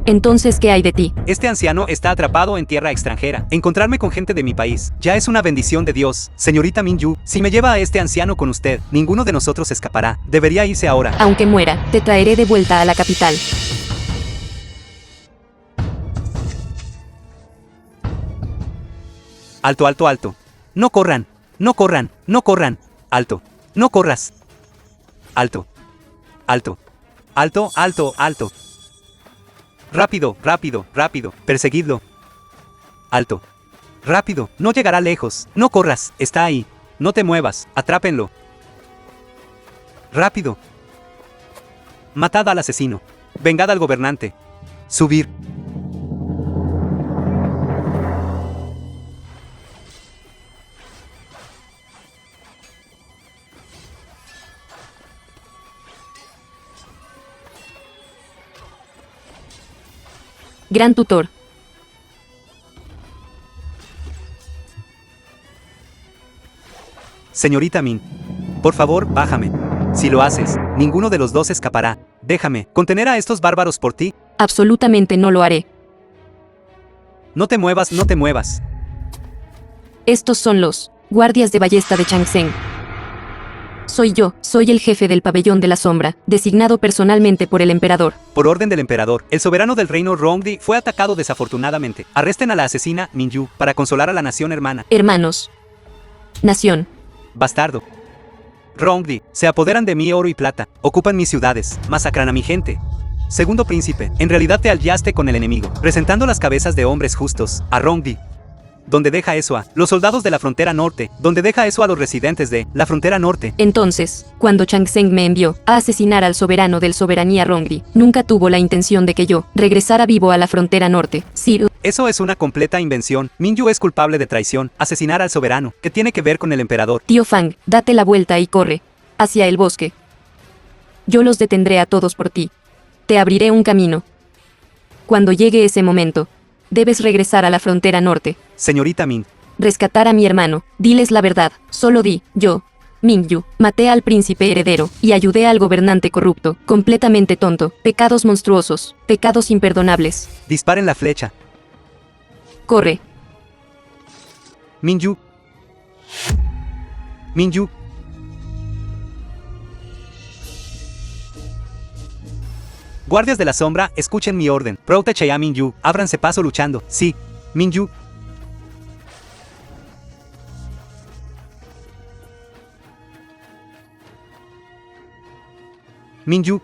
Entonces, ¿qué hay de ti? Este anciano está atrapado en tierra extranjera. Encontrarme con gente de mi país ya es una bendición de Dios. Señorita Minju, si me lleva a este anciano con usted, ninguno de nosotros escapará. Debería irse ahora. Aunque muera, te traeré de vuelta a la capital. Alto, alto, alto. No corran. No corran. No corran. Alto. No corras. Alto. Alto. Alto, alto, alto. Rápido, rápido, rápido. Perseguidlo. Alto. Rápido. No llegará lejos. No corras. Está ahí. No te muevas. Atrápenlo. Rápido. Matad al asesino. Vengad al gobernante. Subir. Gran tutor. Señorita Min, por favor, bájame. Si lo haces, ninguno de los dos escapará. Déjame contener a estos bárbaros por ti. Absolutamente no lo haré. No te muevas, no te muevas. Estos son los guardias de ballesta de Changsheng. Soy yo, soy el jefe del pabellón de la sombra, designado personalmente por el emperador. Por orden del emperador, el soberano del reino Rongdi fue atacado desafortunadamente. Arresten a la asesina, Minju, para consolar a la nación hermana. Hermanos. Nación. Bastardo. Rongdi, se apoderan de mí oro y plata, ocupan mis ciudades, masacran a mi gente. Segundo príncipe, en realidad te aliaste con el enemigo, presentando las cabezas de hombres justos, a Rongdi. Donde deja eso a los soldados de la frontera norte, donde deja eso a los residentes de la frontera norte. Entonces, cuando Changsheng me envió a asesinar al soberano del soberanía Rongdi, nunca tuvo la intención de que yo regresara vivo a la frontera norte. Sí. Eso es una completa invención. Minju es culpable de traición, asesinar al soberano. ¿Qué tiene que ver con el emperador? Tío Fang, date la vuelta y corre hacia el bosque. Yo los detendré a todos por ti. Te abriré un camino. Cuando llegue ese momento, debes regresar a la frontera norte. Señorita Min. Rescatar a mi hermano. Diles la verdad. Solo di, yo, Minju, maté al príncipe heredero y ayudé al gobernante corrupto, completamente tonto. Pecados monstruosos, pecados imperdonables. Disparen la flecha. Corre. Minju. Minju. Guardias de la sombra, escuchen mi orden. Protege a Minju. Ábranse paso luchando. Sí. Minju. Minju.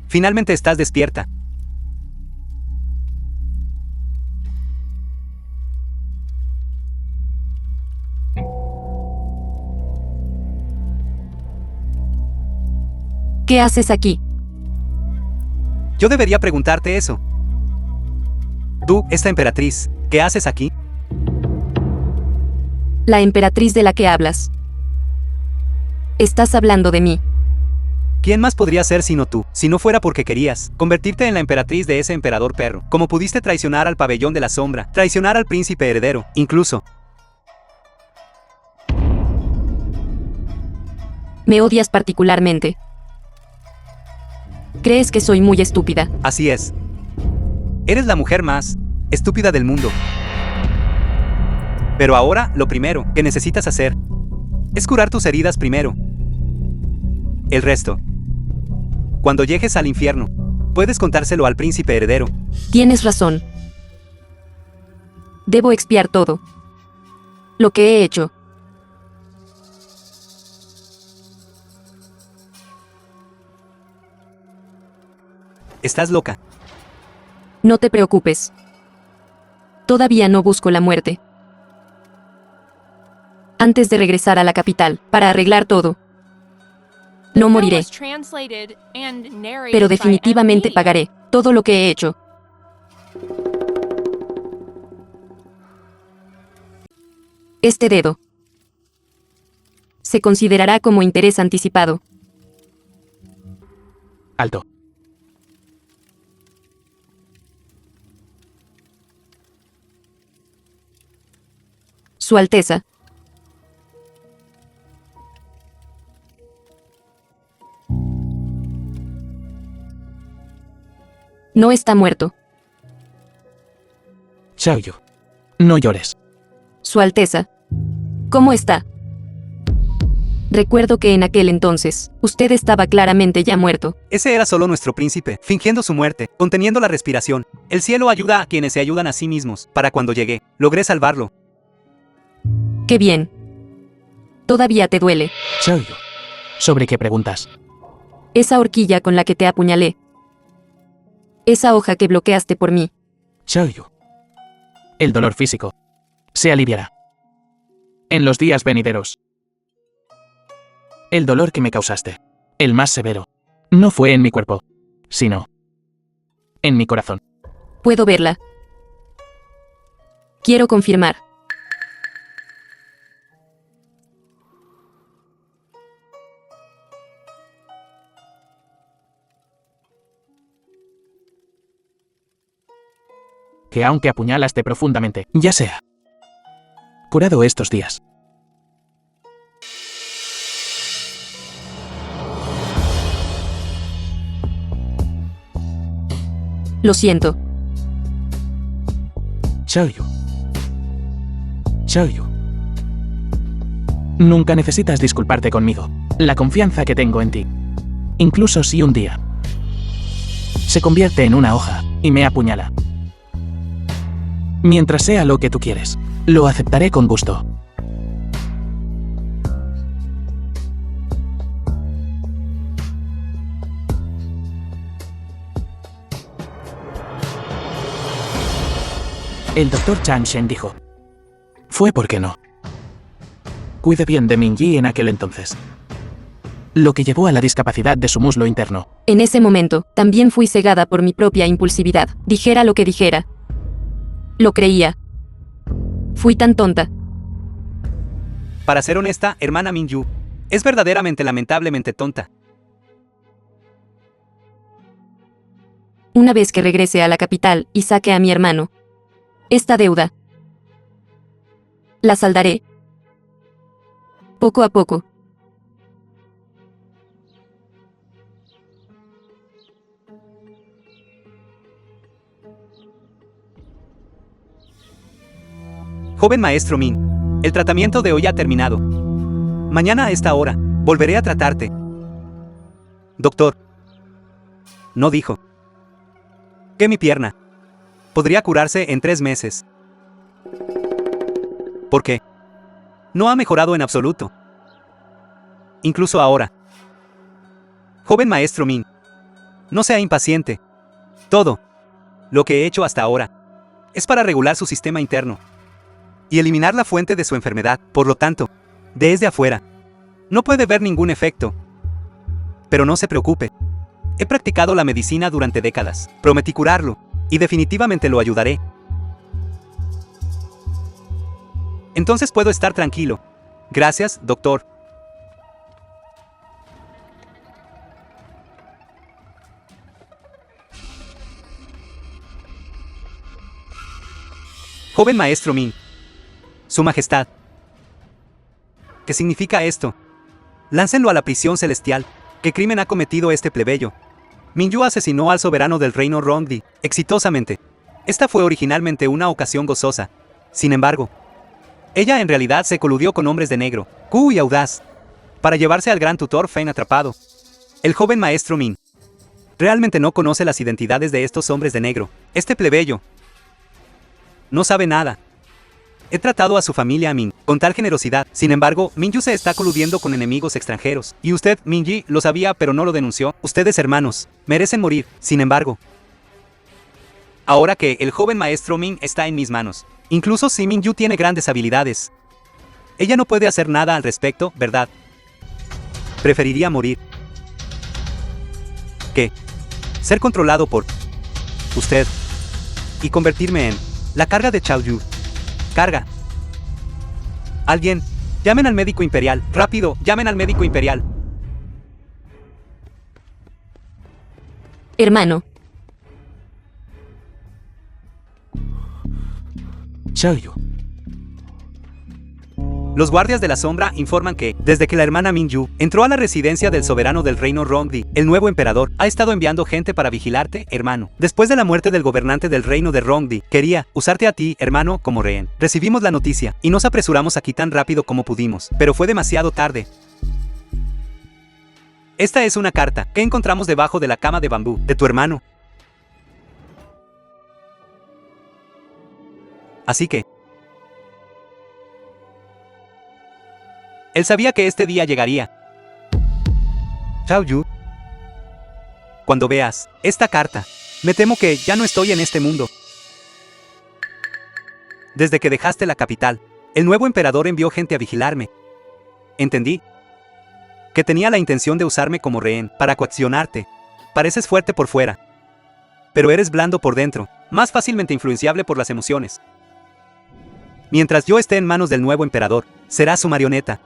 Finalmente estás despierta. ¿Qué haces aquí? Yo debería preguntarte eso. Tú, esta emperatriz, ¿qué haces aquí? La emperatriz de la que hablas. Estás hablando de mí. ¿Quién más podría ser sino tú, si no fuera porque querías convertirte en la emperatriz de ese emperador perro? Como pudiste traicionar al pabellón de la sombra, traicionar al príncipe heredero, incluso. Me odias particularmente. ¿Crees que soy muy estúpida? Así es. Eres la mujer más estúpida del mundo. Pero ahora, lo primero que necesitas hacer es curar tus heridas primero. El resto, cuando llegues al infierno, puedes contárselo al príncipe heredero. Tienes razón. Debo expiar todo lo que he hecho. Estás loca. No te preocupes. Todavía no busco la muerte. Antes de regresar a la capital, para arreglar todo, no moriré. Pero definitivamente pagaré todo lo que he hecho. Este dedo se considerará como interés anticipado. Alto. Su Alteza. No está muerto. Xiaoyu. No llores. Su Alteza. ¿Cómo está? Recuerdo que en aquel entonces, usted estaba claramente ya muerto. Ese era solo nuestro príncipe, fingiendo su muerte, conteniendo la respiración. El cielo ayuda a quienes se ayudan a sí mismos. Para cuando llegué, logré salvarlo. ¡Qué bien! Todavía te duele. Xiaoyu. ¿Sobre qué preguntas? Esa horquilla con la que te apuñalé. Esa hoja que bloqueaste por mí. Xiaoyu. El dolor físico se aliviará en los días venideros. El dolor que me causaste, el más severo, no fue en mi cuerpo, sino en mi corazón. Puedo verla. Quiero confirmar. Que aunque apuñalaste profundamente, ya sea curado estos días. Lo siento. Xiaoyu. Xiaoyu. Nunca necesitas disculparte conmigo. La confianza que tengo en ti. Incluso si un día se convierte en una hoja y me apuñala. Mientras sea lo que tú quieres, lo aceptaré con gusto. El Dr. Chang Shen dijo: fue porque no cuide bien de Mingyi en aquel entonces, lo que llevó a la discapacidad de su muslo interno. En ese momento, también fui cegada por mi propia impulsividad. Dijera lo que dijera. Lo creía. Fui tan tonta. Para ser honesta, hermana Minju, es verdaderamente lamentablemente tonta. Una vez que regrese a la capital y saque a mi hermano, esta deuda la saldaré. Poco a poco. Joven maestro Min, el tratamiento de hoy ha terminado. Mañana a esta hora, volveré a tratarte. Doctor. No dijo que mi pierna podría curarse en 3 meses. ¿Por qué? No ha mejorado en absoluto. Incluso ahora. Joven maestro Min, no sea impaciente. Todo lo que he hecho hasta ahora es para regular su sistema interno y eliminar la fuente de su enfermedad. Por lo tanto, desde afuera, no puede ver ningún efecto. Pero no se preocupe. He practicado la medicina durante décadas. Prometí curarlo, y definitivamente lo ayudaré. Entonces puedo estar tranquilo. Gracias, doctor. Joven maestro Min. Su Majestad. ¿Qué significa esto? Láncenlo a la prisión celestial. ¿Qué crimen ha cometido este plebeyo? Minju asesinó al soberano del reino Rongdi, exitosamente. Esta fue originalmente una ocasión gozosa. Sin embargo, ella en realidad se coludió con hombres de negro, Ku y audaz, para llevarse al gran tutor Fen atrapado. El joven maestro Min realmente no conoce las identidades de estos hombres de negro. Este plebeyo no sabe nada. He tratado a su familia Min con tal generosidad. Sin embargo, Minju se está coludiendo con enemigos extranjeros. Y usted, Minji, lo sabía pero no lo denunció. Ustedes, hermanos, merecen morir. Sin embargo, ahora que el joven maestro Min está en mis manos, incluso si Minju tiene grandes habilidades, ella no puede hacer nada al respecto, ¿verdad? Preferiría morir que ser controlado por usted y convertirme en la carga de Xiaoyu. Carga. Alguien, llamen al médico imperial. Rápido, llamen al médico imperial. Hermano, Xiaoyu. Los guardias de la sombra informan que, desde que la hermana Minju entró a la residencia del soberano del reino Rongdi, el nuevo emperador ha estado enviando gente para vigilarte, hermano. Después de la muerte del gobernante del reino de Rongdi, quería usarte a ti, hermano, como rehén. Recibimos la noticia y nos apresuramos aquí tan rápido como pudimos, pero fue demasiado tarde. Esta es una carta que encontramos debajo de la cama de bambú de tu hermano. Así que él sabía que este día llegaría. Xiaoyu, cuando veas esta carta, me temo que ya no estoy en este mundo. Desde que dejaste la capital, el nuevo emperador envió gente a vigilarme. Entendí que tenía la intención de usarme como rehén para coaccionarte. Pareces fuerte por fuera, pero eres blando por dentro, más fácilmente influenciable por las emociones. Mientras yo esté en manos del nuevo emperador, serás su marioneta.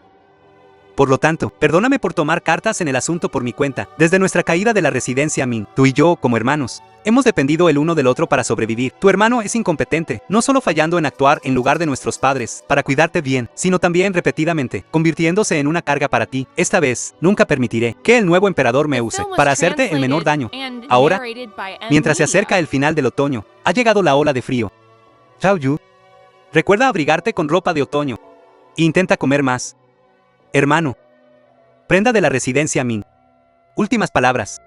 Por lo tanto, perdóname por tomar cartas en el asunto por mi cuenta. Desde nuestra caída de la residencia Ming, tú y yo, como hermanos, hemos dependido el uno del otro para sobrevivir. Tu hermano es incompetente, no solo fallando en actuar en lugar de nuestros padres, para cuidarte bien, sino también repetidamente, convirtiéndose en una carga para ti. Esta vez, nunca permitiré que el nuevo emperador me use para hacerte el menor daño. Ahora, mientras se acerca el final del otoño, ha llegado la ola de frío. Xiaoyu, recuerda abrigarte con ropa de otoño. Intenta comer más. Hermano. Prenda de la residencia Ming. Últimas palabras.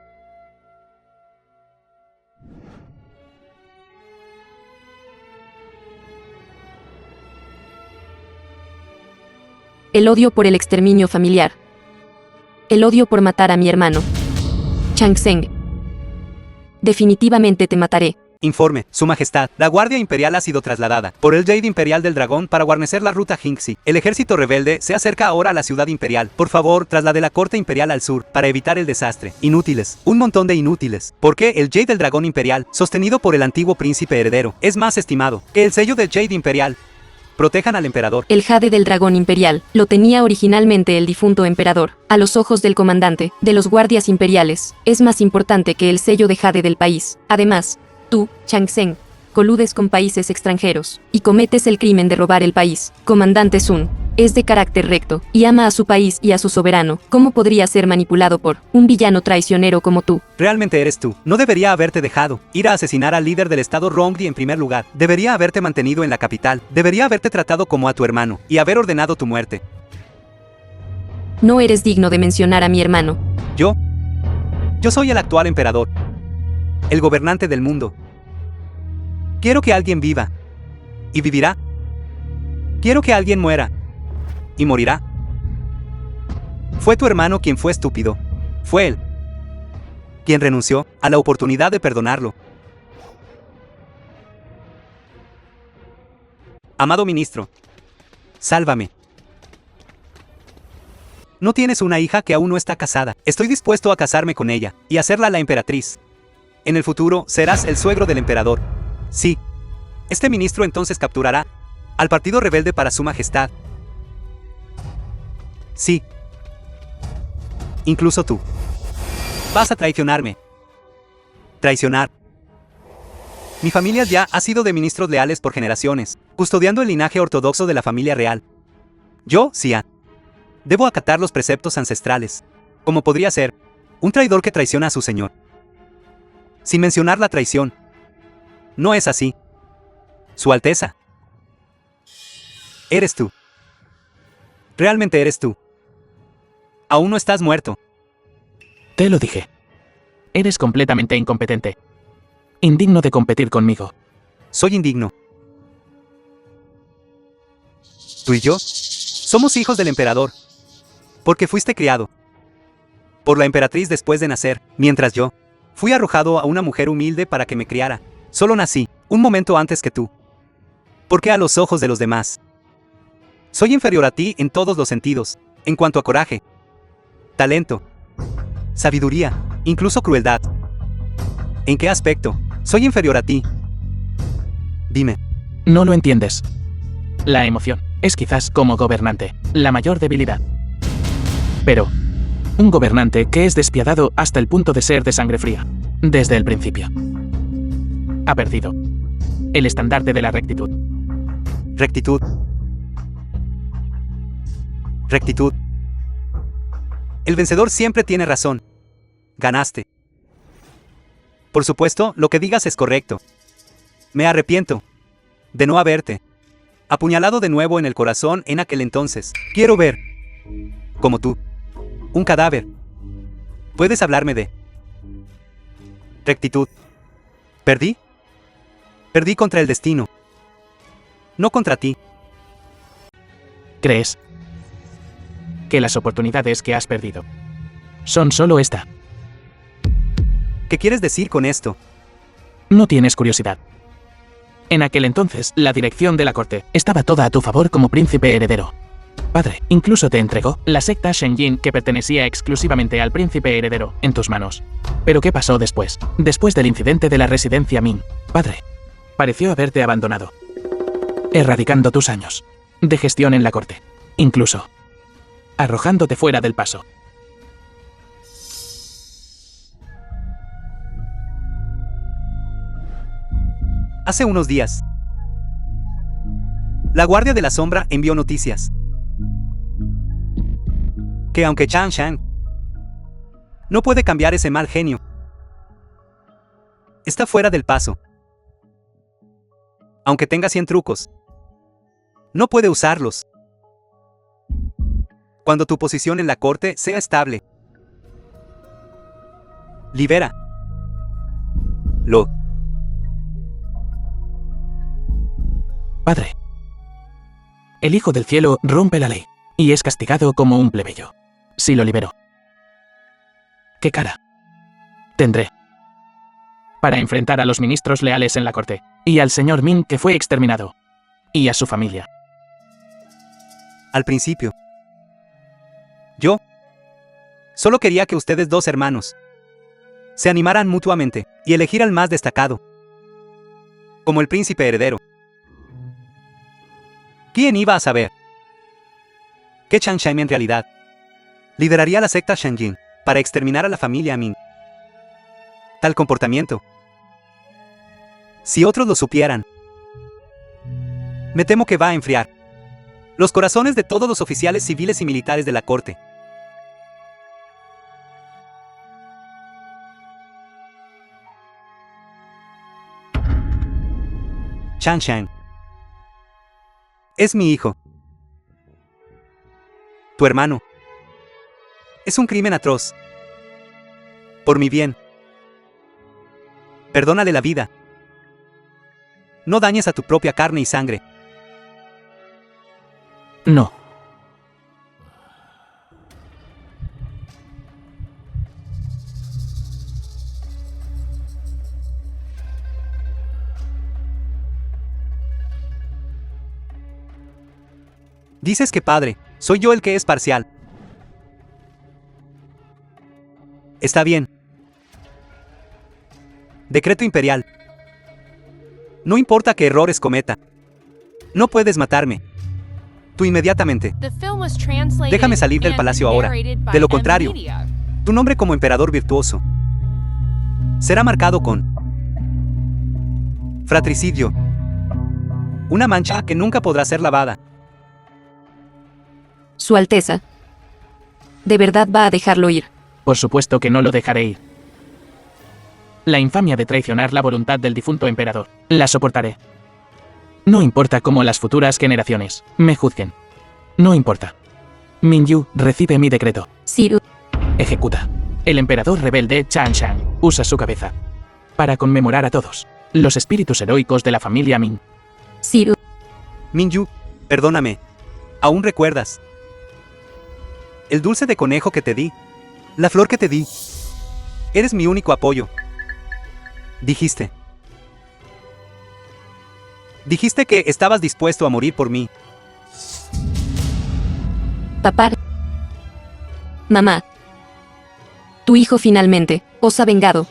el odio por el exterminio familiar. El odio por matar a mi hermano. Chang Zheng. Definitivamente te mataré. Informe, Su Majestad, la Guardia Imperial ha sido trasladada por el Jade Imperial del Dragón para guarnecer la ruta Jingxi. El ejército rebelde se acerca ahora a la ciudad imperial. Por favor, traslade la corte imperial al sur para evitar el desastre. Inútiles, un montón de inútiles. Porque el Jade del Dragón Imperial, sostenido por el antiguo príncipe heredero, es más estimado que el sello del Jade Imperial. Protejan al emperador. El jade del dragón imperial lo tenía originalmente el difunto emperador. A los ojos del comandante de los guardias imperiales, es más importante que el sello de jade del país. Además, tú, Chang Zheng, coludes con países extranjeros y cometes el crimen de robar el país. Comandante Sun es de carácter recto y ama a su país y a su soberano. ¿Cómo podría ser manipulado por un villano traicionero como tú? Realmente eres tú. No debería haberte dejado ir a asesinar al líder del estado Rongdi en primer lugar. Debería haberte mantenido en la capital. Debería haberte tratado como a tu hermano y haber ordenado tu muerte. No eres digno de mencionar a mi hermano. Yo soy el actual emperador. El gobernante del mundo. Quiero que alguien viva. Y vivirá. Quiero que alguien muera. Y morirá. Fue tu hermano quien fue estúpido. Fue él quien renunció a la oportunidad de perdonarlo. Amado ministro, sálvame. No tienes una hija que aún no está casada. Estoy dispuesto a casarme con ella y hacerla la emperatriz. En el futuro serás el suegro del emperador. Sí. Este ministro entonces capturará al partido rebelde para su majestad. Sí. Incluso tú. Vas a traicionarme. Traicionar. Mi familia ya ha sido de ministros leales por generaciones, custodiando el linaje ortodoxo de la familia real. Yo, Xia, debo acatar los preceptos ancestrales. Como podría ser un traidor que traiciona a su señor. Sin mencionar la traición. No es así. Su Alteza. Eres tú. Realmente eres tú. Aún no estás muerto. Te lo dije. Eres completamente incompetente. Indigno de competir conmigo. Soy indigno. Tú y yo somos hijos del emperador. Porque fuiste criado por la emperatriz después de nacer, mientras yo fui arrojado a una mujer humilde para que me criara. Solo nací un momento antes que tú. Porque a los ojos de los demás soy inferior a ti en todos los sentidos, en cuanto a coraje, talento, sabiduría, incluso crueldad. ¿En qué aspecto soy inferior a ti? Dime. No lo entiendes. La emoción. es quizás como gobernante la mayor debilidad. Pero, un gobernante que es despiadado hasta el punto de ser de sangre fría, desde el principio, ha perdido el estandarte de la rectitud. Rectitud. Rectitud. El vencedor siempre tiene razón. Ganaste. Por supuesto, lo que digas es correcto. Me arrepiento de no haberte apuñalado de nuevo en el corazón en aquel entonces. Quiero ver, como tú, un cadáver. ¿Puedes hablarme de rectitud? ¿Perdí? Perdí contra el destino, no contra ti. ¿Crees que las oportunidades que has perdido son solo esta? ¿Qué quieres decir con esto? No tienes curiosidad. En aquel entonces, la dirección de la corte estaba toda a tu favor como príncipe heredero. Padre, incluso te entregó la secta Shenjin que pertenecía exclusivamente al príncipe heredero en tus manos. Pero ¿qué pasó después? Después del incidente de la residencia Ming, padre, pareció haberte abandonado, erradicando tus años de gestión en la corte, incluso arrojándote fuera del paso. Hace unos días, la Guardia de la Sombra envió noticias que aunque Chan Shang no puede cambiar ese mal genio, está fuera del paso. Aunque tenga 100 trucos, no puede usarlos. Cuando tu posición en la corte sea estable, libera. Padre, el Hijo del Cielo rompe la ley y es castigado como un plebeyo. Si lo libero, ¿qué cara tendré para enfrentar a los ministros leales en la corte y al señor Min que fue exterminado y a su familia? Al principio, yo solo quería que ustedes dos hermanos se animaran mutuamente y elegir al más destacado como el príncipe heredero. ¿Quién iba a saber que Chan Shang en realidad lideraría la secta Shenjin para exterminar a la familia Ming? Tal comportamiento, si otros lo supieran, me temo que va a enfriar los corazones de todos los oficiales civiles y militares de la corte. Chan Shang es mi hijo. Tu hermano. Es un crimen atroz. Por mi bien, perdónale la vida. No dañes a tu propia carne y sangre. No. Dices que padre, soy yo el que es parcial. Está bien. Decreto imperial. No importa qué errores cometa. No puedes matarme. Tú inmediatamente. Déjame salir del palacio ahora. De lo contrario, Tu nombre como emperador virtuoso será marcado con fratricidio. Una mancha que nunca podrá ser lavada. Su Alteza. ¿De verdad va a dejarlo ir? Por supuesto que no lo dejaré ir. La infamia de traicionar la voluntad del difunto emperador, la soportaré. No importa cómo las futuras generaciones me juzguen. No importa. Minyu recibe mi decreto. Siru. Ejecuta. El emperador rebelde Chan Shang usa su cabeza para conmemorar a todos los espíritus heroicos de la familia Ming. Siru. Minyu, perdóname. ¿Aún recuerdas el dulce de conejo que te di? La flor que te di. Eres mi único apoyo. Dijiste que estabas dispuesto a morir por mí. Papá. Mamá. Tu hijo finalmente os ha vengado.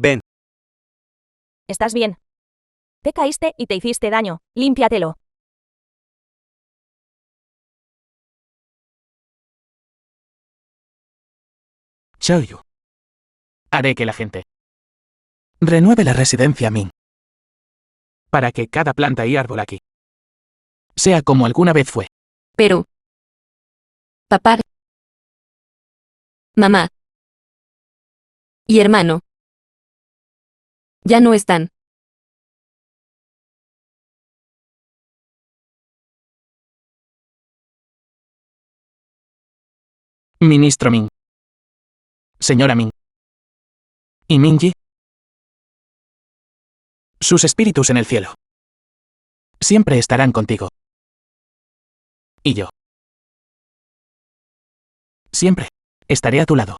Ven. ¿Estás bien? Te caíste y te hiciste daño. Límpiatelo. Xiaoyu. Haré que la gente renueve la residencia Ming. Para que cada planta y árbol aquí sea como alguna vez fue. Pero... Papá... Mamá... Y hermano... Ya no están. Ministro Ming. Señora Ming. ¿Y Mingyi? Sus espíritus en el cielo siempre estarán contigo. Y yo siempre estaré a tu lado.